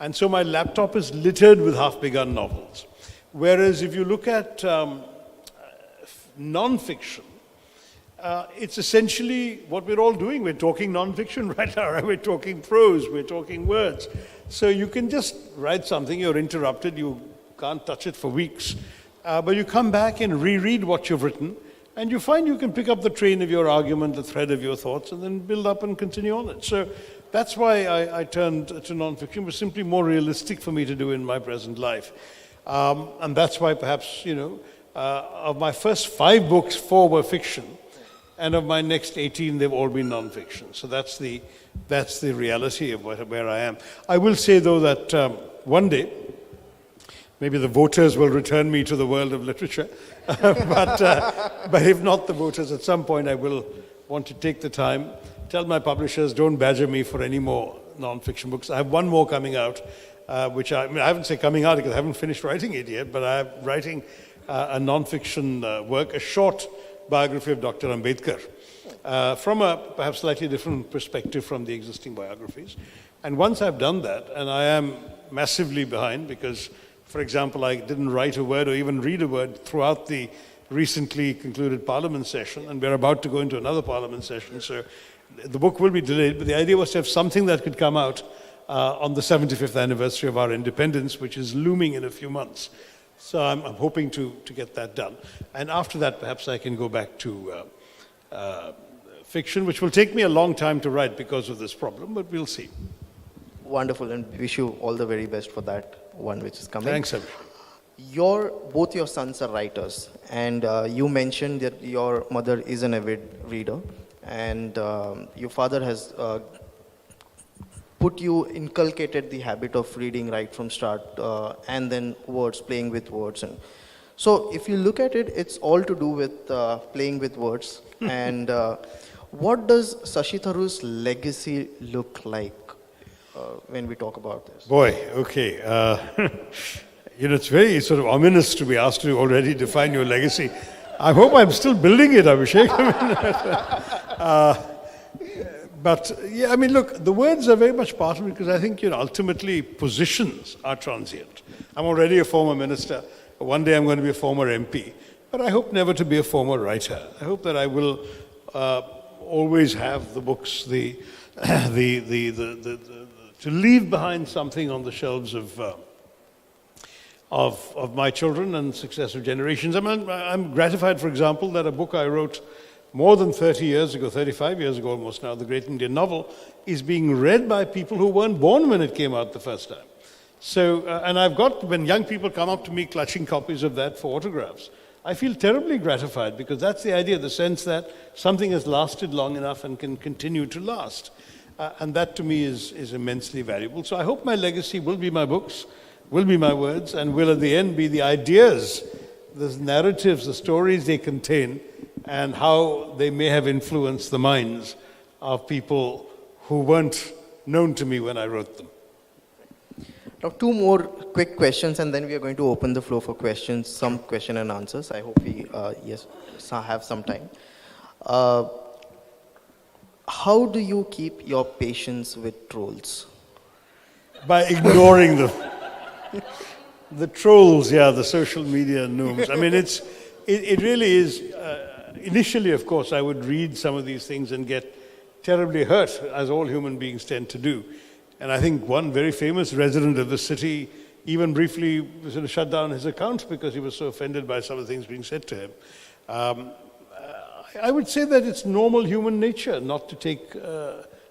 D: And so my laptop is littered with half-begun novels. Whereas if you look at non-fiction, it's essentially what we're all doing. We're talking non-fiction right now, right? We're talking prose, we're talking words. So you can just write something, you're interrupted, you can't touch it for weeks. But you come back and reread what you've written, and you find you can pick up the train of your argument, the thread of your thoughts, and then build up and continue on it. So that's why I turned to non-fiction. It was simply more realistic for me to do in my present life. And that's why perhaps, of my first 5 books, 4 were fiction. And of my next 18, they've all been non-fiction. So that's the reality of where I am. I will say, though, that one day, maybe the voters will return me to the world of literature. But if not the voters, at some point I will want to take the time, tell my publishers, don't badger me for any more non-fiction books. I have one more coming out, which I haven't said coming out because I haven't finished writing it yet, but I'm writing a non-fiction work, a short biography of Dr. Ambedkar, from a perhaps slightly different perspective from the existing biographies. And once I've done that, and I am massively behind because For example, I didn't write a word or even read a word throughout the recently concluded Parliament session, and we're about to go into another Parliament session, so the book will be delayed, but the idea was to have something that could come out on the 75th anniversary of our independence, which is looming in a few months. So I'm hoping to get that done. And after that, perhaps I can go back to fiction, which will take me a long time to write because of this problem, but we'll see.
C: Wonderful, and wish you all the very best for that one which is coming.
D: Thanks, Abhishek.
C: Both your sons are writers, and you mentioned that your mother is an avid reader, and your father has inculcated the habit of reading right from start, and then playing with words. And so if you look at it, it's all to do with playing with words. And what does Shashi Tharoor's legacy look like when we talk about this?
D: Boy, okay. It's very sort of ominous to be asked to already define your legacy. I hope I'm still building it, Abhishek. But yeah, I mean, look, the words are very much part of it because I think, ultimately positions are transient. I'm already a former minister. One day I'm going to be a former MP. But I hope never to be a former writer. I hope that I will always have the books, to leave behind something on the shelves of my children and successive generations. I'm gratified, for example, that a book I wrote more than 30 years ago, 35 years ago almost now, the great Indian novel, is being read by people who weren't born when it came out the first time. So, and when young people come up to me clutching copies of that for autographs, I feel terribly gratified because that's the idea, the sense that something has lasted long enough and can continue to last. And that to me is immensely valuable. So I hope my legacy will be my books, will be my words, and will at the end be the ideas, the narratives, the stories they contain, and how they may have influenced the minds of people who weren't known to me when I wrote them.
C: Now, two more quick questions, and then we are going to open the floor for questions, some question and answers. I hope we have some time. How do you keep your patience with trolls?
D: By ignoring them. The trolls, the social media gnomes. I mean, it really is. Initially, of course, I would read some of these things and get terribly hurt, as all human beings tend to do. And I think one very famous resident of the city even briefly sort of shut down his account because he was so offended by some of the things being said to him. I would say that it's normal human nature not to take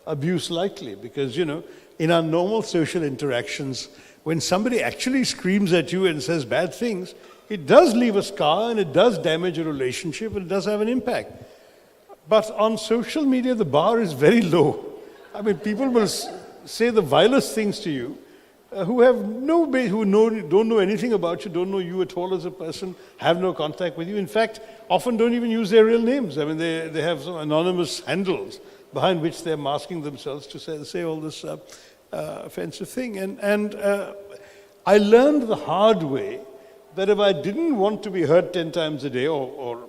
D: abuse lightly because, in our normal social interactions, when somebody actually screams at you and says bad things, it does leave a scar and it does damage a relationship and it does have an impact. But on social media, the bar is very low. I mean, people will say the vilest things to you who don't know anything about you, don't know you at all as a person, have no contact with you. In fact, often don't even use their real names. I mean, they have some anonymous handles behind which they're masking themselves to say all this offensive thing. And I learned the hard way that if I didn't want to be heard 10 times a day or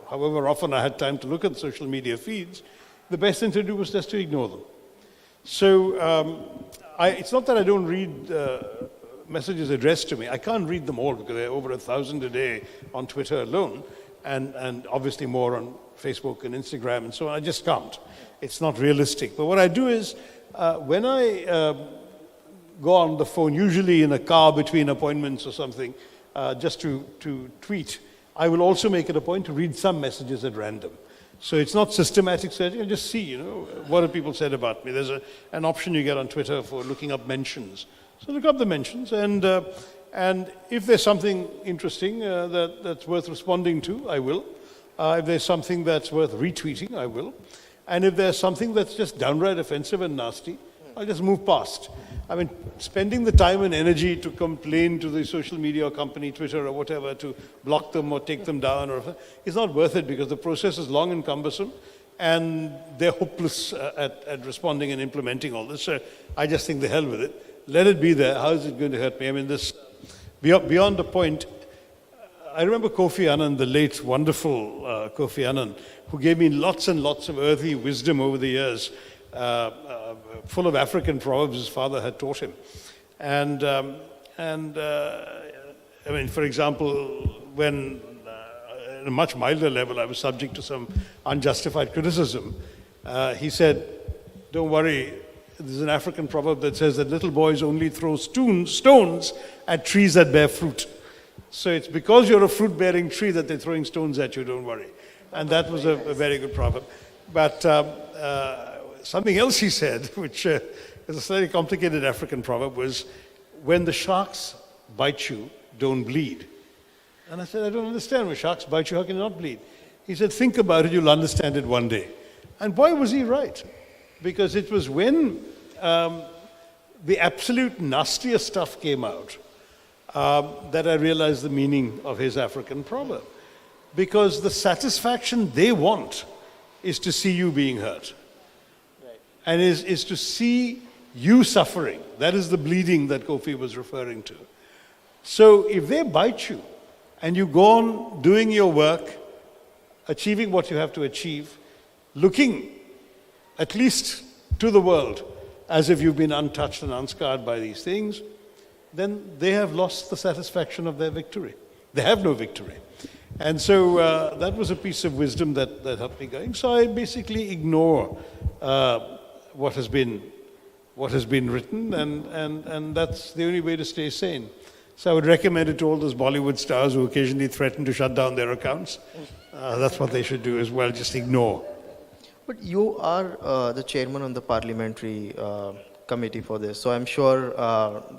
D: however often I had time to look at social media feeds, the best thing to do was just to ignore them. So it's not that I don't read messages addressed to me. I can't read them all because there are over 1,000 a day on Twitter alone and obviously more on Facebook and Instagram and so on. I just can't. It's not realistic. But what I do is when I go on the phone, usually in a car between appointments or something, just to tweet, I will also make it a point to read some messages at random. So it's not systematic searching. I just see, what have people said about me. There's an option you get on Twitter for looking up mentions. So look up the mentions, and if there's something interesting that's worth responding to, I will. If there's something that's worth retweeting, I will. And if there's something that's just downright offensive and nasty, I'll just move past. I mean, spending the time and energy to complain to the social media company, Twitter or whatever, to block them or take them down, is not worth it because the process is long and cumbersome and they're hopeless at responding and implementing all this. So I just think the hell with it. Let it be there. How is it going to hurt me? I mean, this beyond the point. I remember Kofi Annan, the late, wonderful Kofi Annan, who gave me lots and lots of earthy wisdom over the years. Full of African proverbs his father had taught him. And I mean, for example, when at a much milder level I was subject to some unjustified criticism, he said, don't worry, there's an African proverb that says that little boys only throw stones at trees that bear fruit. So it's because you're a fruit-bearing tree that they're throwing stones at you, don't worry. And that was a very good proverb. But something else he said, which is a slightly complicated African proverb, was, when the sharks bite you, don't bleed. And I said, I don't understand. When sharks bite you, how can you not bleed? He said, think about it, you'll understand it one day. And boy, was he right. Because it was when the absolute nastiest stuff came out that I realized the meaning of his African proverb. Because the satisfaction they want is to see you being hurt. Right. And is to see you suffering. That is the bleeding that Kofi was referring to. So if they bite you and you go on doing your work, achieving what you have to achieve, looking at least to the world as if you've been untouched and unscarred by these things, then they have lost the satisfaction of their victory. They have no victory. And so that was a piece of wisdom that helped me going. So I basically ignore what has been written, and that's the only way to stay sane. So I would recommend it to all those Bollywood stars who occasionally threaten to shut down their accounts. That's what they should do as well, just ignore.
C: But you are the chairman on the parliamentary committee for this, so I'm sure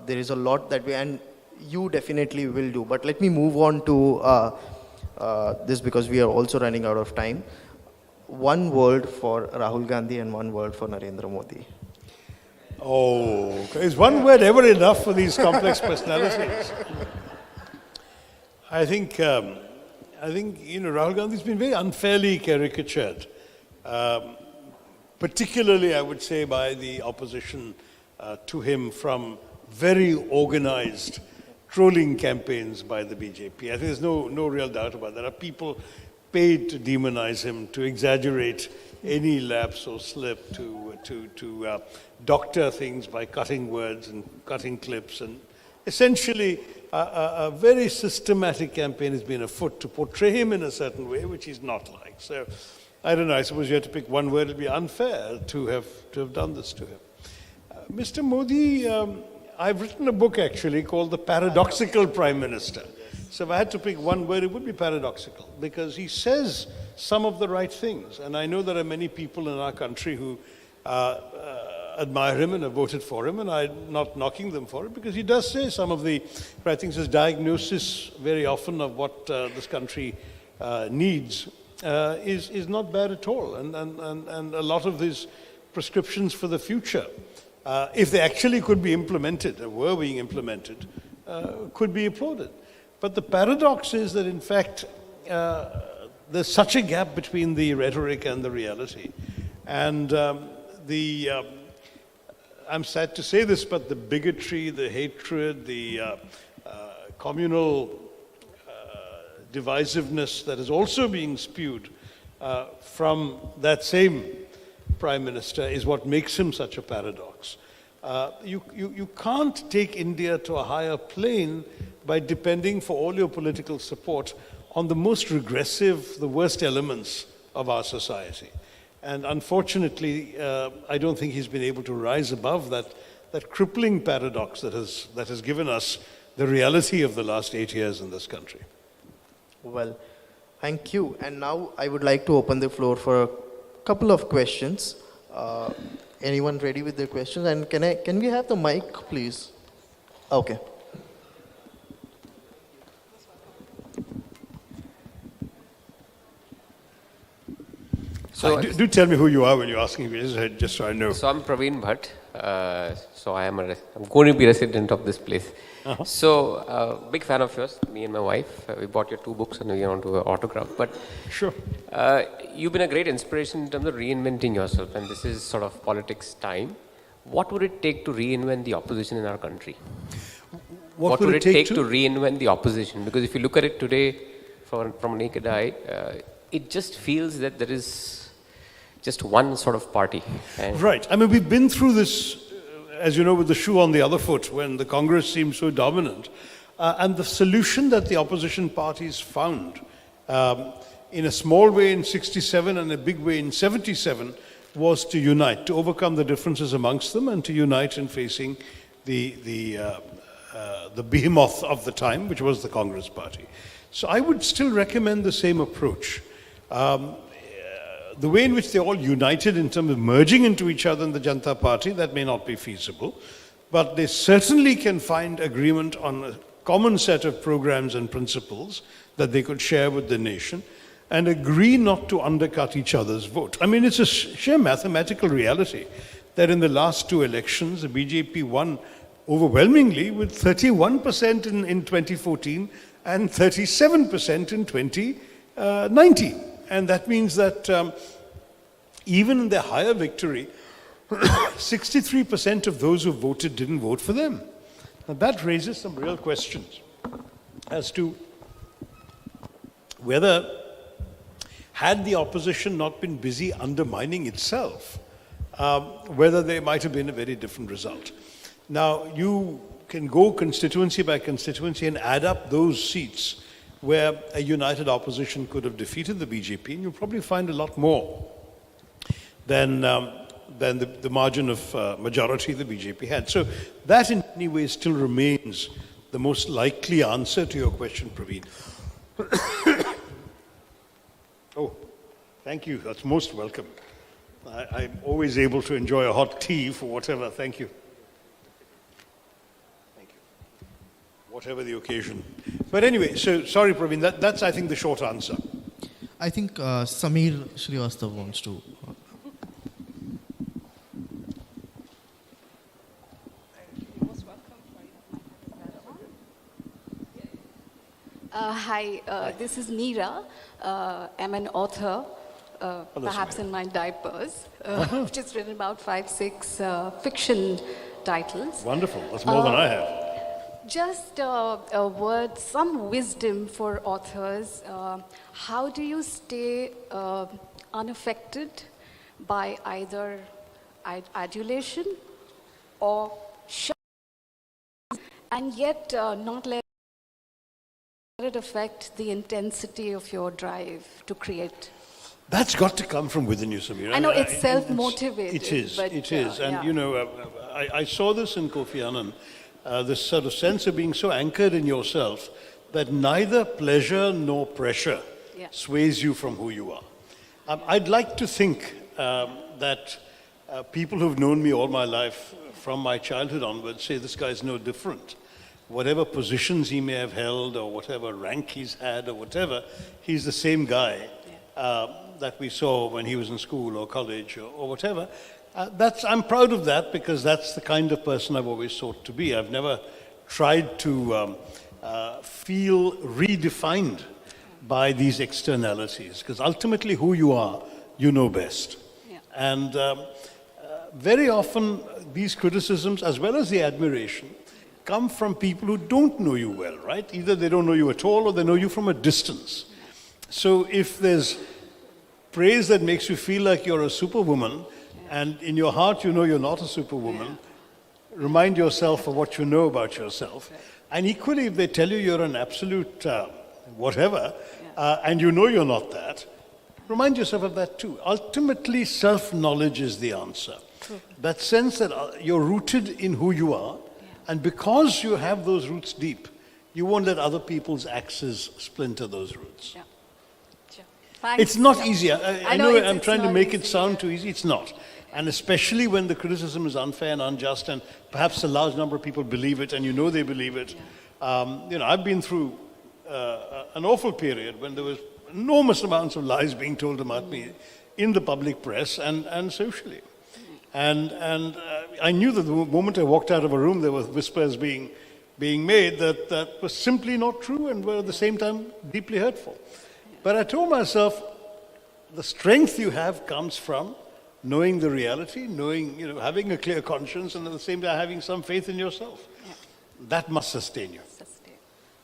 C: there is a lot that and you definitely will do. But let me move on to this, because we are also running out of time. One word for Rahul Gandhi and one word for Narendra Modi.
D: Oh, is one word ever enough for these complex personalities? I think Rahul Gandhi's been very unfairly caricatured, particularly I would say by the opposition to him from very organized trolling campaigns by the BJP. I think there's no real doubt about that. There are people paid to demonize him, to exaggerate any lapse or slip, to doctor things by cutting words and cutting clips. And essentially, a very systematic campaign has been afoot to portray him in a certain way, which he's not like. So, I don't know, I suppose you had to pick one word. It would be unfair to have done this to him. Mr. Modi, I've written a book actually called The Paradoxical Prime Minister. So if I had to pick one word, it would be paradoxical, because he says some of the right things. And I know there are many people in our country who admire him and have voted for him, and I'm not knocking them for it, because he does say some of the right things. His diagnosis very often of what this country needs is not bad at all. And a lot of these prescriptions for the future, if they actually could be implemented, or were being implemented, could be applauded. But the paradox is that, in fact, there's such a gap between the rhetoric and the reality. And I'm sad to say this, but the bigotry, the hatred, the communal divisiveness that is also being spewed from that same Prime Minister is what makes him such a paradox. You can't take India to a higher plane by depending for all your political support on the most regressive, the worst elements of our society. And unfortunately, I don't think he's been able to rise above that crippling paradox that has given us the reality of the last 8 years in this country.
C: Well, thank you. And now I would like to open the floor for a couple of questions. Anyone ready with their questions? And can we have the mic, please? Okay.
D: So do tell me who you are when you're asking me, just so I know.
E: So I'm Praveen Bhatt. So I'm going to be a resident of this place. Uh-huh. So big fan of yours, me and my wife. We bought your 2 books and we want to autograph. But
D: sure.
E: You've been a great inspiration in terms of reinventing yourself, and this is sort of politics time. What would it take to reinvent the opposition in our country? What would it take to reinvent the opposition? Because if you look at it today from a naked eye, it just feels that there is just one sort of party.
D: Right. I mean, we've been through this, as you know, with the shoe on the other foot, when the Congress seemed so dominant. And the solution that the opposition parties found, in a small way in 67 and a big way in 77, was to unite, to overcome the differences amongst them and to unite in facing the behemoth of the time, which was the Congress Party. So I would still recommend the same approach. The way in which they all united in terms of merging into each other in the Janata Party, that may not be feasible, but they certainly can find agreement on a common set of programs and principles that they could share with the nation and agree not to undercut each other's vote. I mean, it's a sheer mathematical reality that in the last two elections, the BJP won overwhelmingly with 31% in 2014 and 37% in 2019. And that means that even in their higher victory, 63% of those who voted didn't vote for them. Now that raises some real questions as to whether, had the opposition not been busy undermining itself, whether there might have been a very different result. Now, you can go constituency by constituency and add up those seats where a united opposition could have defeated the BJP, and you'll probably find a lot more than the margin of majority the BJP had. So that in any way still remains the most likely answer to your question, Praveen. Oh, thank you. That's most welcome. I'm always able to enjoy a hot tea for whatever. Thank you. Thank you. Whatever the occasion. But anyway, so sorry, Praveen. That's I think the short answer.
C: I think Samir Srivastav wants to.
F: Hi, this is Neera. I'm an author, perhaps in my diapers. I've just written about 5-6 fiction titles.
D: Wonderful. That's more than I have.
F: Just a word, some wisdom for authors. How do you stay unaffected by either adulation or shame, and yet not let it affect the intensity of your drive to create?
D: That's got to come from within you, Samir.
F: I know it's self-motivated.
D: It is.
F: But,
D: it is. And,
F: yeah.
D: you know, I saw this in Kofi Annan, this sort of sense of being so anchored in yourself that neither pleasure nor pressure sways you from who you are. I'd like to think that people who've known me all my life, from my childhood onwards, say this guy's no different. Whatever positions he may have held or whatever rank he's had or whatever, he's the same guy that we saw when he was in school or college or whatever. I'm proud of that because that's the kind of person I've always sought to be. I've never tried to feel redefined by these externalities because ultimately who you are, you know best. Yeah. And very often these criticisms as well as the admiration come from people who don't know you well, right? Either they don't know you at all or they know you from a distance. So if there's praise that makes you feel like you're a superwoman and in your heart you know you're not a superwoman, remind yourself of what you know about yourself. And equally, if they tell you you're an absolute whatever and you know you're not that, remind yourself of that too. Ultimately, self-knowledge is the answer. That sense that you're rooted in who you are, and because you have those roots deep, you won't let other people's axes splinter those roots. Yeah. Sure. It's not easy. I know I'm trying to make it sound too easy. It's not. And especially when the criticism is unfair and unjust, and perhaps a large number of people believe it, and you know they believe it. You know, I've been through an awful period when there was enormous amounts of lies being told about me in the public press and socially. And I knew that the moment I walked out of a room, there were whispers being made that was simply not true and were at the same time deeply hurtful. But I told myself, the strength you have comes from knowing the reality, knowing, you know, having a clear conscience, and at the same time having some faith in yourself. Yeah. That must sustain you.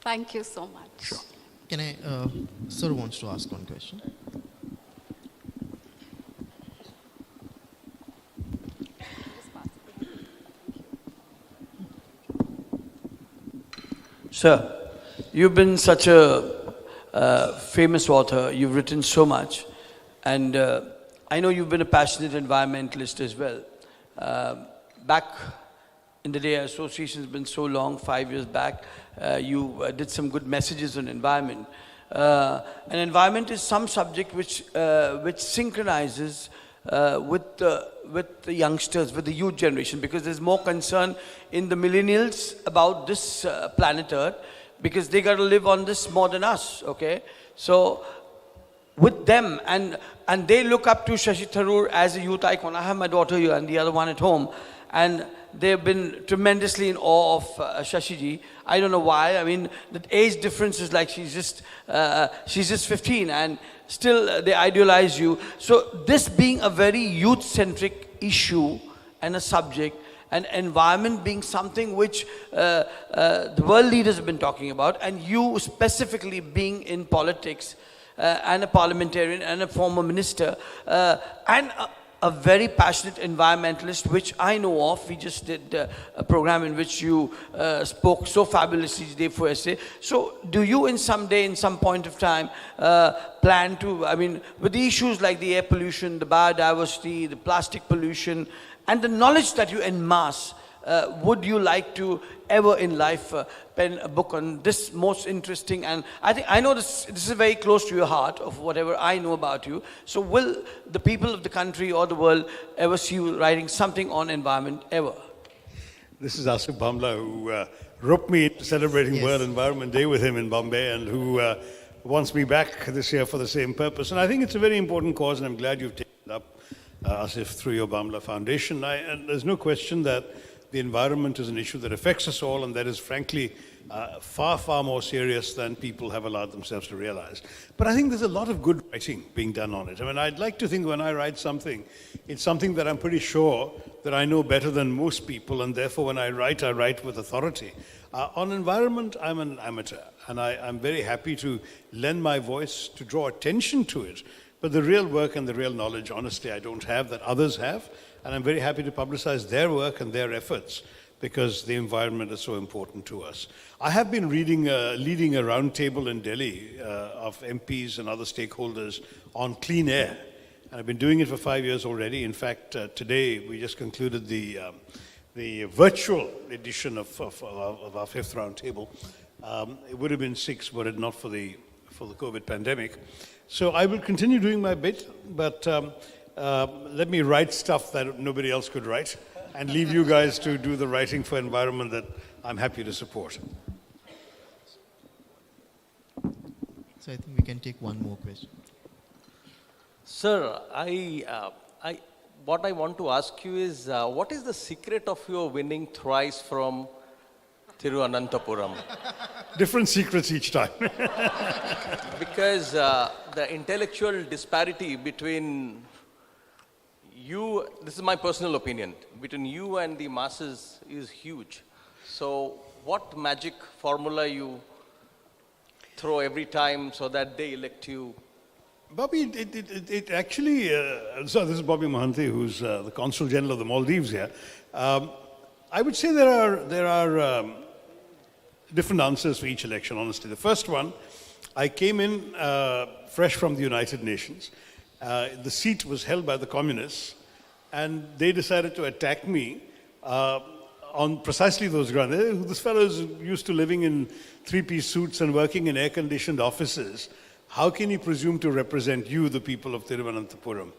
F: Thank you so much.
C: Sure. Can I, sir wants to ask one question.
G: Sir, you've been such a famous author, you've written so much, and I know you've been a passionate environmentalist as well. Back in the day, our association's been so long, 5 years back, you did some good messages on environment. And environment is some subject which synchronizes with the youngsters, with the youth generation, because there's more concern in the millennials about this planet Earth, because they got to live on this more than us, okay? So with them, and they look up to Shashi Tharoor as a youth icon. I have my daughter here and the other one at home, and they've been tremendously in awe of Shashi ji. I don't know why. I mean, the age difference is like she's just 15, and still they idealize you. So this being a very youth-centric issue and a subject, and environment being something which the world leaders have been talking about, and you specifically being in politics and a parliamentarian and a former minister and a very passionate environmentalist, which I know of. We just did a program in which you spoke so fabulously day for essay. So do you in some point of time, plan to, I mean, with the issues like the air pollution, the biodiversity, the plastic pollution, and the knowledge that you amass, would you like to ever in life pen a book on this most interesting? And I know this is very close to your heart of whatever I know about you. So will the people of the country or the world ever see you writing something on environment ever?
D: This is Asif Bhamla, who roped me into celebrating World Environment Day with him in Bombay, and who wants me back this year for the same purpose. And I think it's a very important cause, and I'm glad you've taken it up, Asif, through your Bhamla Foundation. And there's no question that the environment is an issue that affects us all, and that is frankly far, far more serious than people have allowed themselves to realize. But I think there's a lot of good writing being done on it. I mean, I'd like to think when I write something, it's something that I'm pretty sure that I know better than most people, and therefore when I write with authority. On environment, I'm an amateur, and I'm very happy to lend my voice to draw attention to it. But the real work and the real knowledge, honestly, I don't have, that others have. And I'm very happy to publicize their work and their efforts, because the environment is so important to us. I have been leading a roundtable in Delhi of MPs and other stakeholders on clean air. And I've been doing it for 5 years already. In fact, today we just concluded the virtual edition of our fifth roundtable. It would have been 6 were it not for the COVID pandemic. So I will continue doing my bit, but let me write stuff that nobody else could write, and leave you guys to do the writing for environment that I'm happy to support.
H: So I think we can take one more question.
I: Sir, what I want to ask you is, what is the secret of your winning thrice from Thiruvananthapuram?
D: Different secrets each time.
I: Because the intellectual disparity between you, this is my personal opinion, between you and the masses is huge. So what magic formula you throw every time so that they elect you?
D: Bobby, it actually, so this is Bobby Mohanty, who's the Consul General of the Maldives here. I would say there are different answers for each election, honestly. The first one, I came in fresh from the United Nations. The seat was held by the communists, and they decided to attack me on precisely those grounds. This fellow is used to living in three-piece suits and working in air-conditioned offices. How can he presume to represent you, the people of Thiruvananthapuram?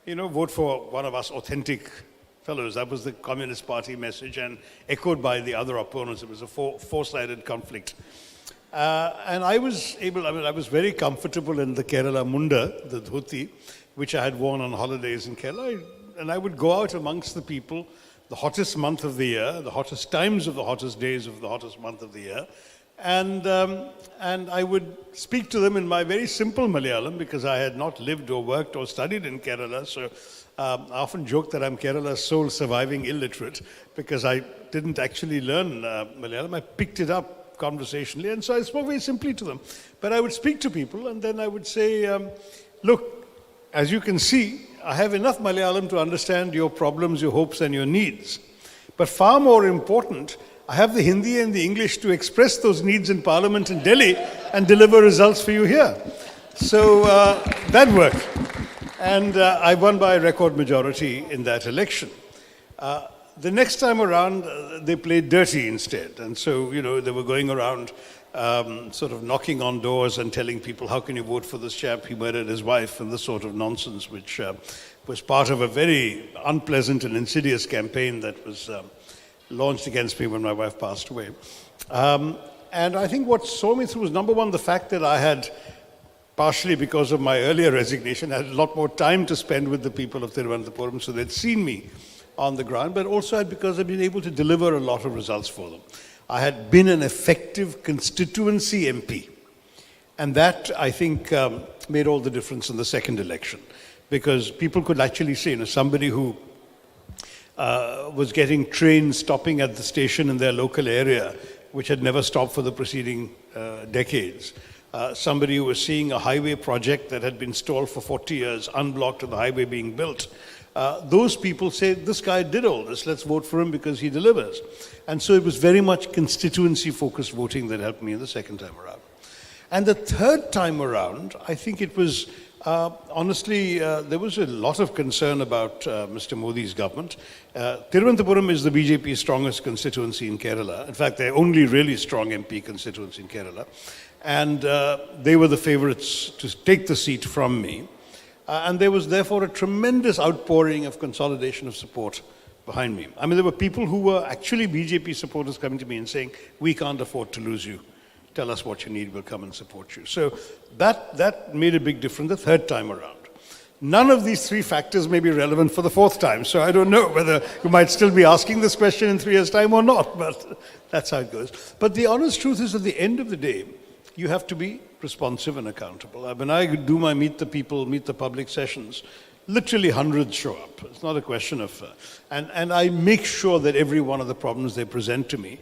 D: You know, vote for one of us authentic fellows. That was the Communist Party message, and echoed by the other opponents. It was a four-sided conflict. And I was very comfortable in the Kerala Munda, the dhoti, which I had worn on holidays in Kerala. And I would go out amongst the people, the hottest month of the year, the hottest times of the hottest days of the hottest month of the year. And I would speak to them in my very simple Malayalam, because I had not lived or worked or studied in Kerala. So I often joke that I'm Kerala's sole surviving illiterate, because I didn't actually learn Malayalam. I picked it up conversationally, and so I spoke very simply to them. But I would speak to people, and then I would say, look, as you can see, I have enough Malayalam to understand your problems, your hopes, and your needs. But far more important, I have the Hindi and the English to express those needs in Parliament in Delhi and deliver results for you here. So that worked. And I won by a record majority in that election. The next time around, they played dirty instead. And so, they were going around sort of knocking on doors and telling people, how can you vote for this chap? He murdered his wife, and this sort of nonsense, which was part of a very unpleasant and insidious campaign that was launched against me when my wife passed away. And I think what saw me through was, number one, the fact that I had, partially because of my earlier resignation, had a lot more time to spend with the people of Thiruvananthapuram, so they'd seen me on the ground, but also because I've been able to deliver a lot of results for them. I had been an effective constituency MP, and that, I think, made all the difference in the second election, because people could actually say, somebody who was getting trains stopping at the station in their local area, which had never stopped for the preceding decades, somebody who was seeing a highway project that had been stalled for 40 years, unblocked, and the highway being built. Those people say, this guy did all this, let's vote for him because he delivers. And so it was very much constituency-focused voting that helped me in the second time around. And the third time around, I think it was, honestly, there was a lot of concern about Mr. Modi's government. Thiruvananthapuram is the BJP's strongest constituency in Kerala. In fact, their only really strong MP constituency in Kerala. And they were the favorites to take the seat from me. And there was therefore a tremendous outpouring of consolidation of support behind me. I mean, there were people who were actually BJP supporters coming to me and saying, we can't afford to lose you. Tell us what you need, we'll come and support you. So that made a big difference the third time around. None of these three factors may be relevant for the fourth time, so I don't know whether you might still be asking this question in 3 years' time or not, but that's how it goes. But the honest truth is, at the end of the day, you have to be responsive and accountable. When I do my meet the people, meet the public sessions, literally hundreds show up. It's not a question of... and I make sure that every one of the problems they present to me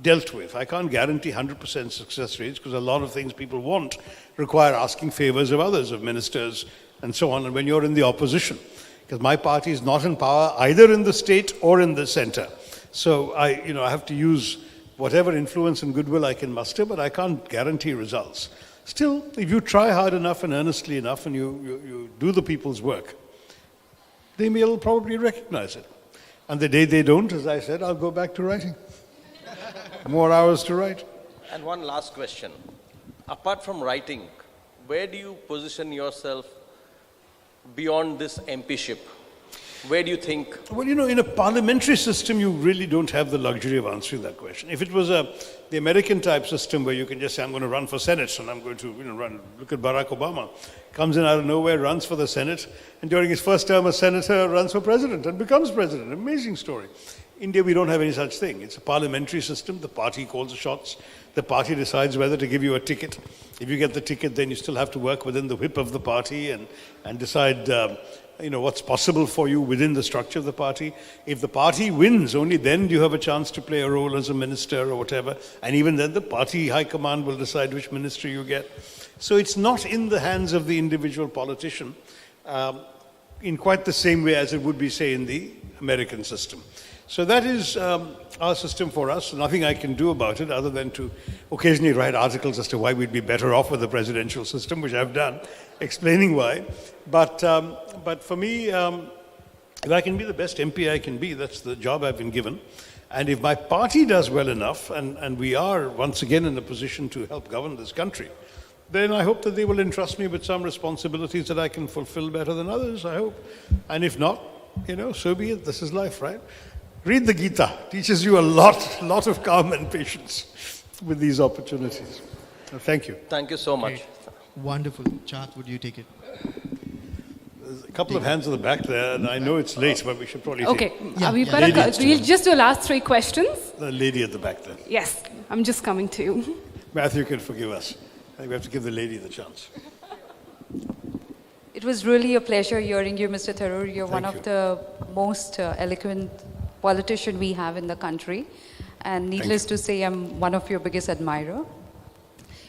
D: dealt with. I can't guarantee 100% success rates because a lot of things people want require asking favors of others, of ministers and so on, and when you're in the opposition. Because my party is not in power either in the state or in the center. So I have to use whatever influence and goodwill I can muster, but I can't guarantee results. Still, if you try hard enough and earnestly enough and you do the people's work, they will probably recognize it. And the day they don't, as I said, I'll go back to writing. More hours to write.
I: And one last question. Apart from writing, where do you position yourself beyond this MPship? Where do you think?
D: Well, in a parliamentary system, you really don't have the luxury of answering that question. If it was the American type system where you can just say, I'm going to run for Senate and I'm going to run, look at Barack Obama, comes in out of nowhere, runs for the Senate, and during his first term as senator, runs for president and becomes president. Amazing story. India, we don't have any such thing. It's a parliamentary system. The party calls the shots. The party decides whether to give you a ticket. If you get the ticket, then you still have to work within the whip of the party and decide what's possible for you within the structure of the party. If the party wins, only then do you have a chance to play a role as a minister or whatever. And even then, the party high command will decide which ministry you get. So it's not in the hands of the individual politician in quite the same way as it would be, say, in the American system. So that is our system for us. Nothing I can do about it other than to occasionally write articles as to why we'd be better off with the presidential system, which I've done, explaining why. But for me, if I can be the best MP I can be, that's the job I've been given. And if my party does well enough, and we are once again in a position to help govern this country, then I hope that they will entrust me with some responsibilities that I can fulfill better than others, I hope. And if not, so be it. This is life, right? Read the Gita. Teaches you a lot of calm and patience with these opportunities. Thank you.
I: Thank you so much.
H: Great. Wonderful. Chat, would you take it?
D: There's a couple of hands at the back there, and I know it's late, but we should probably
B: Okay,
H: Yeah,
B: we'll just do last 3 questions.
D: the lady at the back there.
B: Yes, I'm just coming to you.
D: Matthew can forgive us. I think we have to give the lady the chance.
J: It was really a pleasure hearing you, Mr. Tharoor. You're one of the most eloquent politician we have in the country. And needless to say, I'm one of your biggest admirer.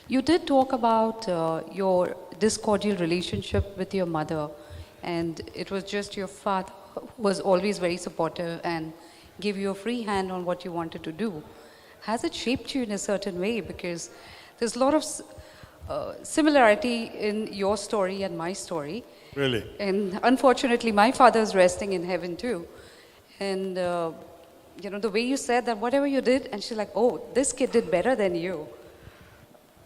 J: You did talk about your discordial relationship with your mother. And it was just your father who was always very supportive and gave you a free hand on what you wanted to do. has it shaped you in a certain way? Because there's a lot of similarity in your story and my story.
D: Really?
J: And unfortunately, my father is resting in heaven too. And you know, the way you said that whatever you did, and she's like, oh, this kid did better than you.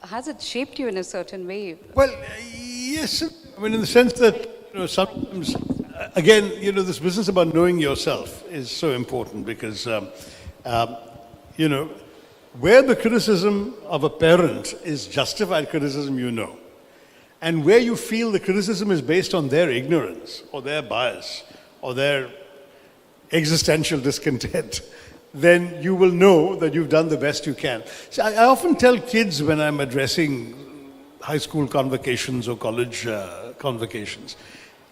J: Has it shaped you in a certain way?
D: Well, yes. I mean, in the sense that, you know, sometimes, again, you know, this business about knowing yourself is so important because, you know, where the criticism of a parent is justified criticism, you know, and where you feel the criticism is based on their ignorance or their bias or their existential discontent, then you will know that you've done the best you can. So I often tell kids when I'm addressing high school convocations or college convocations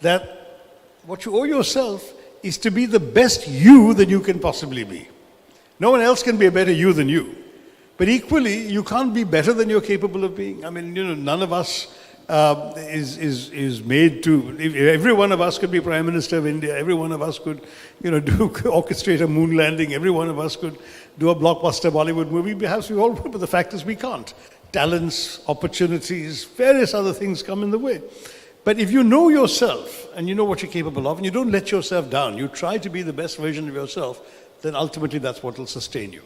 D: that what you owe yourself is to be the best you that you can possibly be. No one else can be a better you than you. But equally, you can't be better than you're capable of being. I mean, you know, none of us is made to, if every one of us could be Prime Minister of India, every one of us could, you know, orchestrate a moon landing, every one of us could do a blockbuster Bollywood movie, perhaps we all would, but the fact is we can't. Talents, opportunities, various other things come in the way. But if you know yourself and you know what you're capable of and you don't let yourself down, you try to be the best version of yourself, then ultimately that's what will sustain you.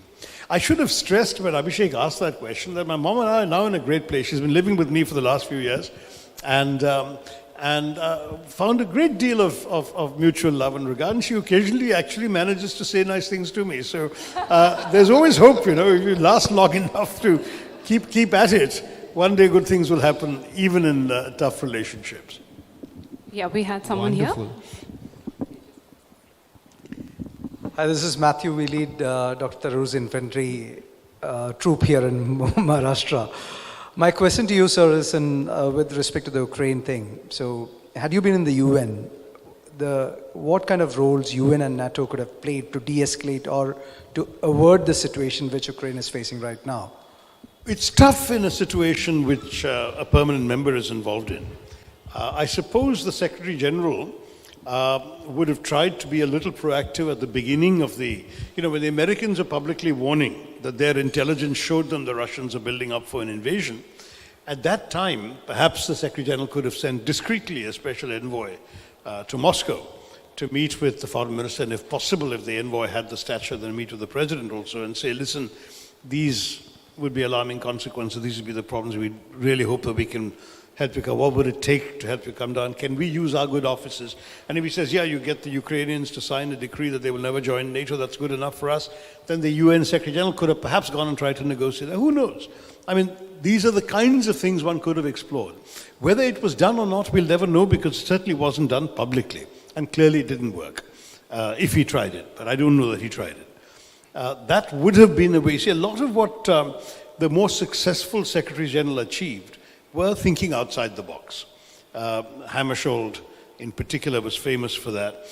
D: I should have stressed when Abhishek asked that question that my mom and I are now in a great place. She's been living with me for the last few years and found a great deal of mutual love and regard. And she occasionally actually manages to say nice things to me. So there's always hope, you know, if you last long enough to keep at it, one day good things will happen even in tough relationships.
B: Yeah, we had someone
K: Wonderful.
B: here.
K: Hi, this is Matthew. We lead Dr. Tharoor's infantry troop here in Maharashtra. My question to you, sir, is with respect to the Ukraine thing. So, had you been in the UN, what kind of roles UN and NATO could have played to de-escalate or to avert the situation which Ukraine is facing right now?
D: It's tough in a situation which a permanent member is involved in. I suppose the Secretary General would have tried to be a little proactive at the beginning of the, you know, when the Americans are publicly warning that their intelligence showed them the Russians are building up for an invasion. At that time, perhaps the Secretary General could have sent discreetly a special envoy to Moscow to meet with the foreign minister, and if possible, if the envoy had the stature, then meet with the president also and say, listen, these would be alarming consequences, these would be the problems, we really hope that we can help you come. What would it take to help you come down? Can we use our good offices? And if he says, yeah, you get the Ukrainians to sign a decree that they will never join NATO, that's good enough for us, then the UN Secretary General could have perhaps gone and tried to negotiate. Who knows? I mean, these are the kinds of things one could have explored. Whether it was done or not, we'll never know because it certainly wasn't done publicly. And clearly it didn't work, if he tried it. But I don't know that he tried it. That would have been a way. See, a lot of what the more successful Secretary General achieved were thinking outside the box. Hammarskjöld, in particular, was famous for that.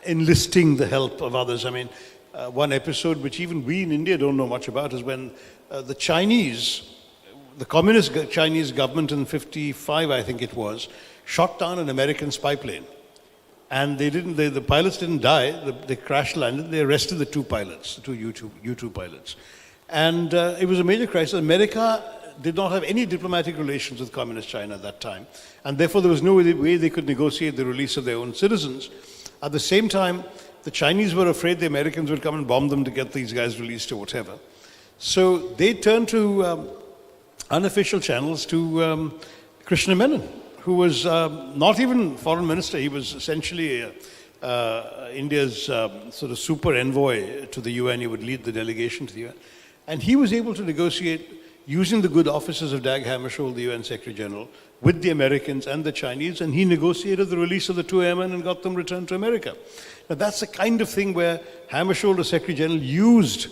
D: Enlisting the help of others. I mean, one episode which even we in India don't know much about is when the communist Chinese government in 55, I think it was, shot down an American spy plane. And the pilots didn't die, they crash landed, they arrested the two pilots, the two U-2 pilots. And it was a major crisis. America did not have any diplomatic relations with communist China at that time. And therefore there was no way they could negotiate the release of their own citizens. At the same time, the Chinese were afraid the Americans would come and bomb them to get these guys released or whatever. So they turned to unofficial channels to Krishna Menon, who was not even foreign minister. He was essentially India's sort of super envoy to the UN. He would lead the delegation to the UN. And he was able to negotiate using the good offices of Dag Hammarskjöld, the UN Secretary General, with the Americans and the Chinese, and he negotiated the release of the two airmen and got them returned to America. Now that's the kind of thing where Hammarskjöld, the Secretary General, used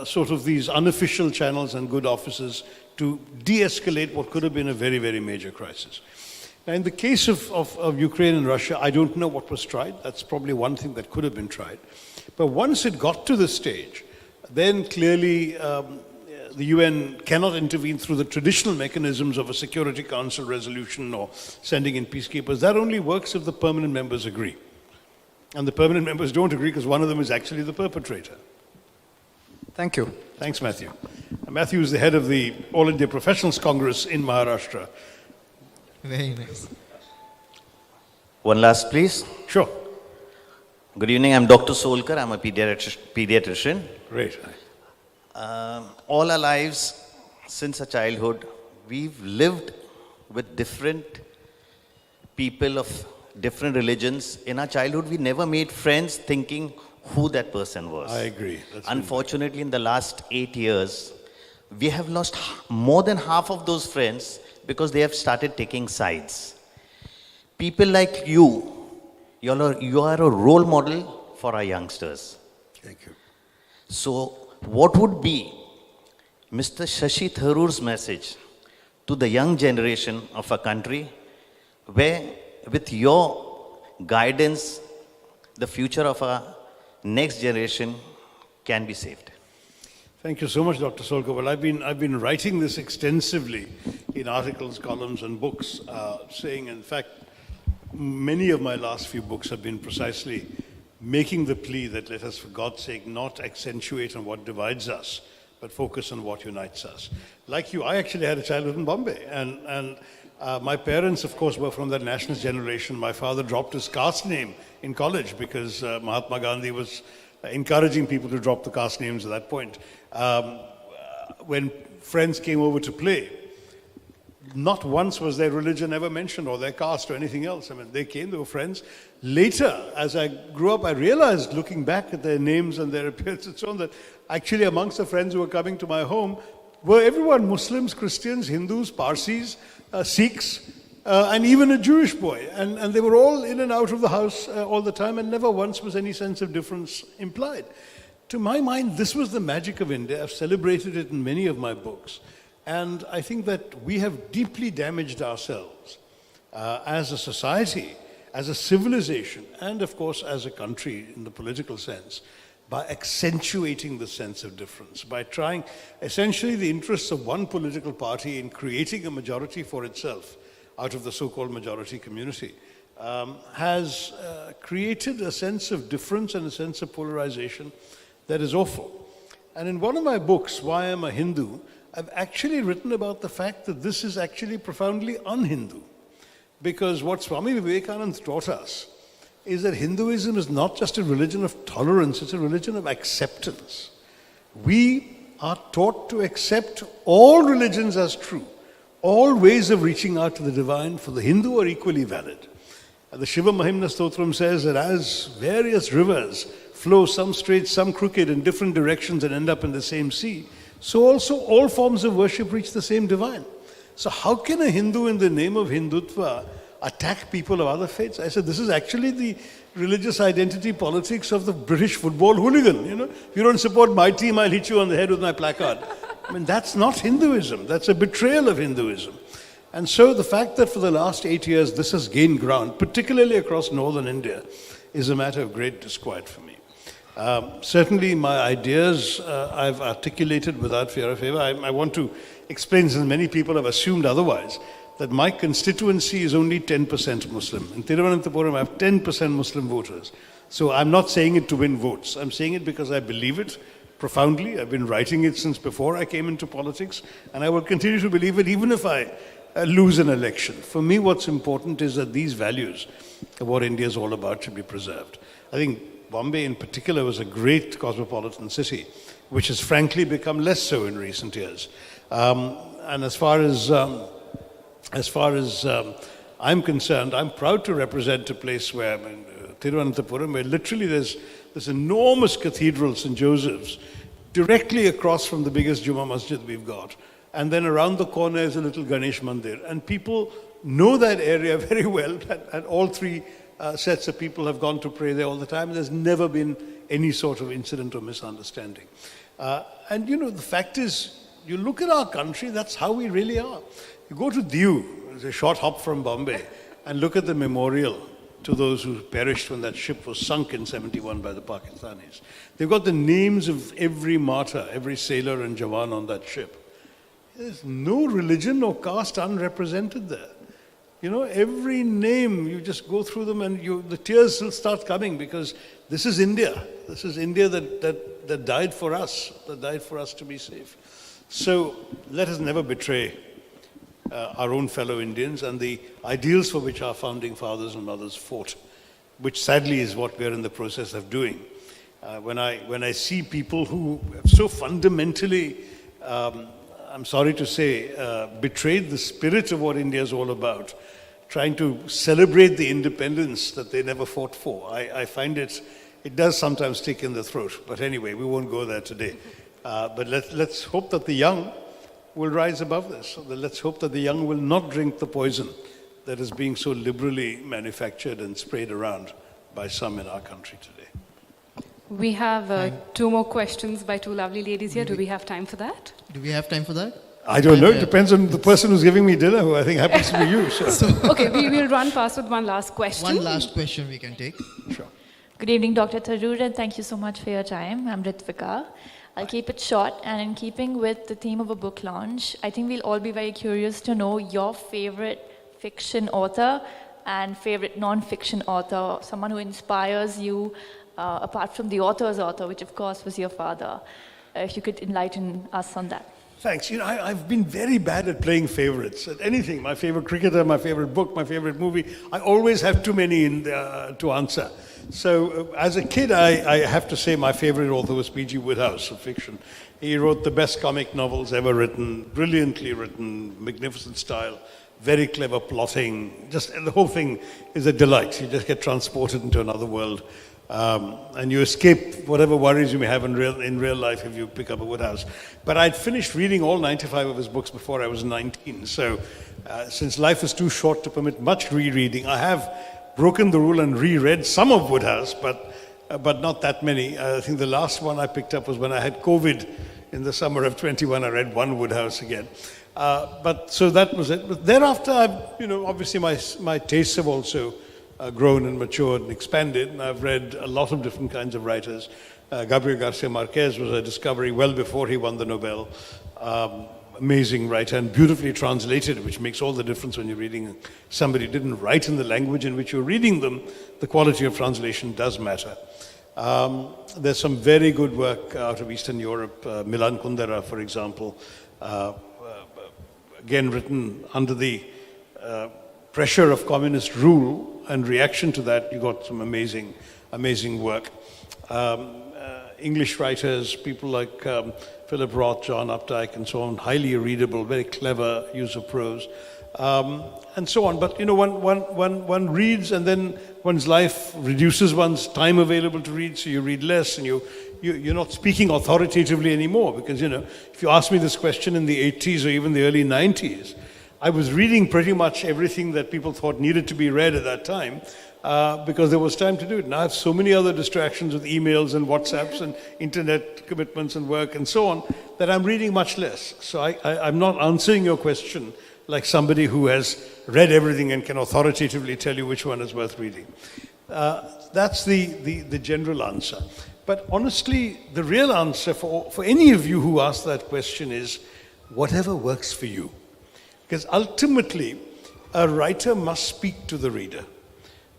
D: sort of these unofficial channels and good offices to de-escalate what could have been a very, very major crisis. Now in the case of Ukraine and Russia, I don't know what was tried. That's probably one thing that could have been tried. But once it got to this stage, then clearly the UN cannot intervene through the traditional mechanisms of a Security Council resolution or sending in peacekeepers. That only works if the permanent members agree. And the permanent members don't agree because one of them is actually the perpetrator.
K: Thank you.
D: Thanks, Matthew. Matthew is the head of the All India Professionals Congress in Maharashtra.
H: Very nice.
L: One last, please.
D: Sure.
L: Good evening. I'm Dr. Solkar. I'm a pediatrician.
D: Great.
L: All our lives, since our childhood, we've lived with different people of different religions. In our childhood, we never made friends thinking who that person was.
D: I agree.
L: Unfortunately, in the last 8 years, we have lost more than half of those friends because they have started taking sides. People like you are a role model for our youngsters.
D: Thank you.
L: So, what would be Mr. Shashi Tharoor's message to the young generation of our country, where with your guidance, the future of our next generation can be saved?
D: Thank you so much, Dr. Solkar. Well, I've been writing this extensively in articles, columns, and books, saying, in fact, many of my last few books have been precisely making the plea that let us, for God's sake, not accentuate on what divides us, but focus on what unites us. Like you, I actually had a childhood in Bombay, and my parents, of course, were from that nationalist generation. My father dropped his caste name in college because Mahatma Gandhi was encouraging people to drop the caste names at that point. When friends came over to play, not once was their religion ever mentioned or their caste or anything else. I mean, they came, they were friends. Later, as I grew up, I realized, looking back at their names and their appearance and so on, that actually amongst the friends who were coming to my home were everyone, Muslims, Christians, Hindus, Parsis, Sikhs, and even a Jewish boy. And they were all in and out of the house all the time, and never once was any sense of difference implied. To my mind, this was the magic of India. I've celebrated it in many of my books. And I think that we have deeply damaged ourselves as a society, as a civilization, and of course as a country in the political sense, by accentuating the sense of difference, by trying essentially the interests of one political party in creating a majority for itself out of the so-called majority community, has created a sense of difference and a sense of polarization that is awful. And in one of my books, Why I'm a Hindu, I've actually written about the fact that this is actually profoundly un-Hindu. Because what Swami Vivekananda taught us is that Hinduism is not just a religion of tolerance, it's a religion of acceptance. We are taught to accept all religions as true. All ways of reaching out to the divine for the Hindu are equally valid. And the Shiva Mahimna Stotram says that as various rivers flow, some straight, some crooked, in different directions and end up in the same sea, so also all forms of worship reach the same divine. So how can a Hindu in the name of Hindutva attack people of other faiths? I said, this is actually the religious identity politics of the British football hooligan. You know, if you don't support my team, I'll hit you on the head with my placard. I mean, that's not Hinduism. That's a betrayal of Hinduism. And so the fact that for the last 8 years this has gained ground, particularly across northern India, is a matter of great disquiet for me. Certainly my ideas I've articulated without fear of favor. I want to explain, since many people have assumed otherwise, that my constituency is only 10% Muslim. In Thiruvananthapuram I have 10% Muslim voters. So I'm not saying it to win votes. I'm saying it because I believe it profoundly. I've been writing it since before I came into politics, and I will continue to believe it even if I lose an election. For me, what's important is that these values of what India is all about should be preserved. I think Bombay in particular was a great cosmopolitan city, which has frankly become less so in recent years. And as far as I'm concerned, I'm proud to represent a place where, Thiruvananthapuram, where literally there's this enormous cathedral, St. Joseph's, directly across from the biggest Jummah Masjid we've got. And then around the corner is a little Ganesh Mandir. And people know that area very well, and all three sets of people have gone to pray there all the time. There's never been any sort of incident or misunderstanding. And you know, the fact is, you look at our country, that's how we really are. You go to Diu, it's a short hop from Bombay, and look at the memorial to those who perished when that ship was sunk in 71 by the Pakistanis. They've got the names of every martyr, every sailor and Jawan on that ship. There's no religion or caste unrepresented there. You know, every name, you just go through them and the tears will start coming, because this is India. This is India that that died for us, to be safe. So let us never betray our own fellow Indians and the ideals for which our founding fathers and mothers fought, which sadly is what we're in the process of doing. When I see people who have so fundamentally, I'm sorry to say, betrayed the spirit of what India is all about, trying to celebrate the independence that they never fought for, I find it does sometimes stick in the throat. But anyway, we won't go there today. But let's hope that the young will rise above this. Let's hope that the young will not drink the poison that is being so liberally manufactured and sprayed around by some in our country today.
B: We have 2 more questions by 2 lovely ladies here. Do we have time for that?
H: Do we have time for that?
D: I don't know. It depends on the person who's giving me dinner, who I think happens to be you. So.
B: Okay, we will run past with one last question.
H: One last question we can take.
D: Sure.
M: Good evening, Dr. Tharoor, and thank you so much for your time. I'm Ritvika. I'll keep it short, and in keeping with the theme of a book launch, I think we'll all be very curious to know your favorite fiction author and favorite non-fiction author, someone who inspires you apart from the author's author, which of course was your father. If you could enlighten us on that.
D: Thanks. You know, I've been very bad at playing favorites, at anything. My favorite cricketer, my favorite book, my favorite movie. I always have too many to answer. So as a kid, I have to say my favorite author was P.G. Wodehouse of fiction. He wrote the best comic novels ever written, brilliantly written, magnificent style, very clever plotting. Just the whole thing is a delight. You just get transported into another world. And you escape whatever worries you may have in real life if you pick up a Wodehouse. But I'd finished reading all 95 of his books before I was 19. So since life is too short to permit much rereading, I have broken the rule and reread some of Wodehouse, but not that many. I think the last one I picked up was when I had COVID in the summer of 21. I read one Wodehouse again. So that was it. But thereafter, obviously my tastes have also grown and matured and expanded, and I've read a lot of different kinds of writers. Gabriel Garcia Marquez was a discovery well before he won the Nobel. Amazing writer and beautifully translated, which makes all the difference when you're reading somebody who didn't write in the language in which you're reading them. The quality of translation does matter. There's some very good work out of Eastern Europe. Milan Kundera, for example, again written under the pressure of communist rule and reaction to that. You got some amazing work. English writers, people like Philip Roth, John Updike, and so on, highly readable, very clever use of prose, and so on. But one reads, and then one's life reduces one's time available to read, so you read less, and you're not speaking authoritatively anymore. Because if you ask me this question in the 80s or even the early 90s, I was reading pretty much everything that people thought needed to be read at that time. Because there was time to do it. Now I have so many other distractions with emails and WhatsApps and internet commitments and work and so on that I'm reading much less. So I'm not answering your question like somebody who has read everything and can authoritatively tell you which one is worth reading. That's the general answer. But honestly, the real answer for any of you who ask that question is whatever works for you. Because ultimately, a writer must speak to the reader.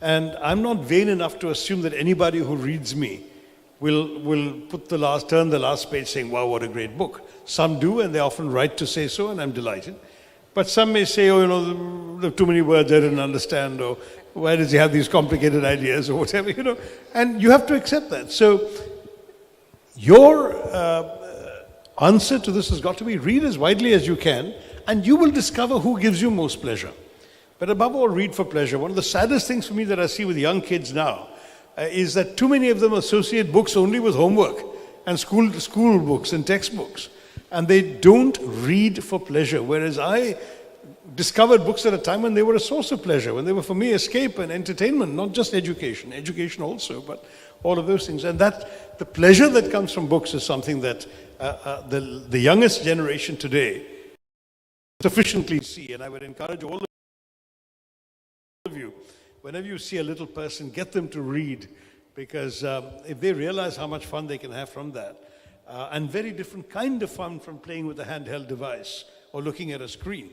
D: And I'm not vain enough to assume that anybody who reads me will turn the last page saying, wow, what a great book. Some do, and they're often right to say so, and I'm delighted. But some may say, there are too many words I didn't understand, or why does he have these complicated ideas, or whatever, And you have to accept that. So your answer to this has got to be read as widely as you can, and you will discover who gives you most pleasure. But above all, read for pleasure. One of the saddest things for me that I see with young kids now is that too many of them associate books only with homework and school books and textbooks. And they don't read for pleasure. Whereas I discovered books at a time when they were a source of pleasure, when they were for me escape and entertainment, not just education. Education also, but all of those things. And that the pleasure that comes from books is something that the youngest generation today sufficiently see. And I would encourage all of you, whenever you see a little person, get them to read, because if they realize how much fun they can have from that, and very different kind of fun from playing with a handheld device or looking at a screen,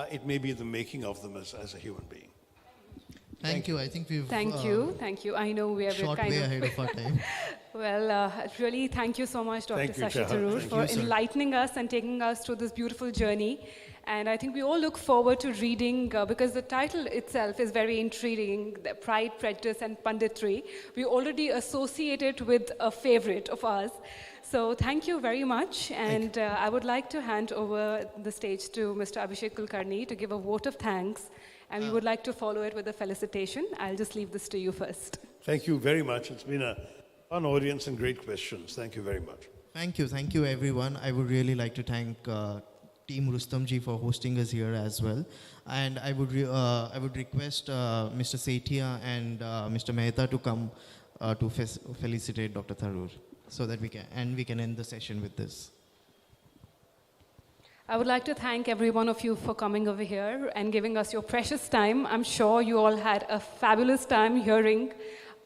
D: it may be the making of them as a human being.
H: Thank you. I think we've
B: Thank you. I know we're
H: short
B: kind
H: way
B: of
H: ahead of our time.
B: Well, really, thank you so much, Dr.
D: Thank you,
B: Shashi
D: Chahat.
B: Tharoor,
D: Thank
B: for
H: you, sir.
B: enlightening us and taking us through this beautiful journey. And I think we all look forward to reading, because the title itself is very intriguing, the Pride, Prejudice, and Punditry. We already associate it with a favorite of ours. So thank you very much. And I would like to hand over the stage to Mr. Abhishek Kulkarni to give a vote of thanks. And we would like to follow it with a felicitation. I'll just leave this to you first.
D: Thank you very much. It's been a fun audience and great questions. Thank you very much.
H: Thank you, everyone. I would really like to thank Team Rustamji for hosting us here as well. And I would request Mr. Sethia and Mr. Mehta to come to felicitate Dr. Tharoor, so that we can end the session with this.
B: I would like to thank every one of you for coming over here and giving us your precious time. I'm sure you all had a fabulous time hearing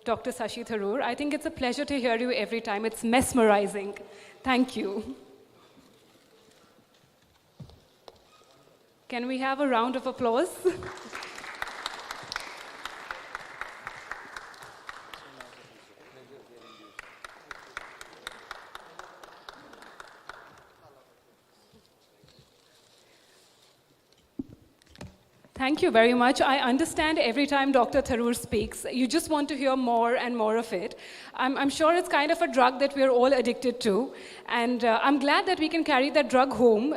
B: Dr. Shashi Tharoor. I think it's a pleasure to hear you every time. It's mesmerizing. Thank you. Can we have a round of applause? Thank you very much. I understand every time Dr. Tharoor speaks, you just want to hear more and more of it. I'm sure it's kind of a drug that we're all addicted to. And I'm glad that we can carry that drug home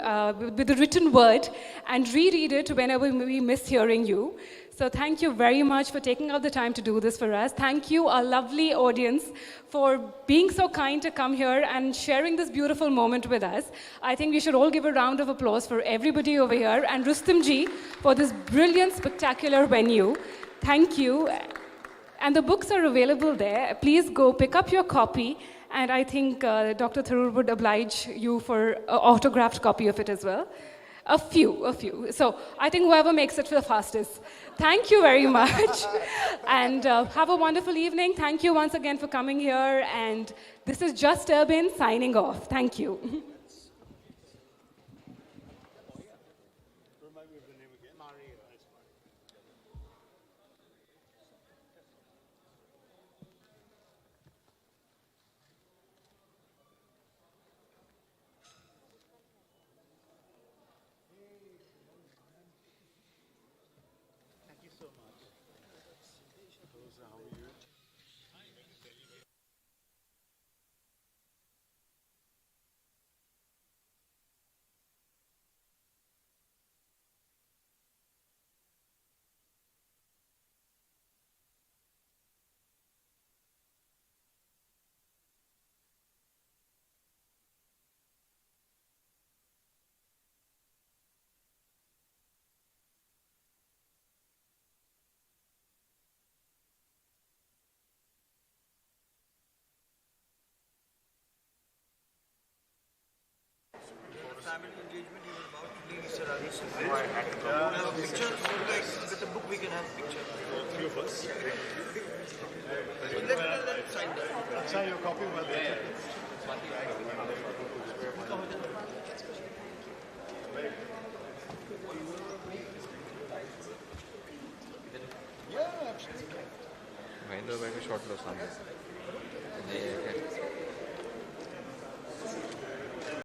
B: with the written word and reread it whenever we miss hearing you. So thank you very much for taking out the time to do this for us. Thank you, our lovely audience, for being so kind to come here and sharing this beautiful moment with us. I think we should all give a round of applause for everybody over here and Rustamji for this brilliant, spectacular venue. Thank you. And the books are available there. Please go pick up your copy. And I think Dr. Tharoor would oblige you for an autographed copy of it as well. A few. So I think whoever makes it the fastest. Thank you very much. And have a wonderful evening. Thank you once again for coming here. And this is Just Urbane signing off. Thank you.
G: Family engagement, you were about to leave, Mr. Rajesh. You have a picture, with the book we can have a picture.
D: Few of us.
G: Let's sign that.
D: I'll sign your copy while they
N: Mahendra भाई को shot लो सामने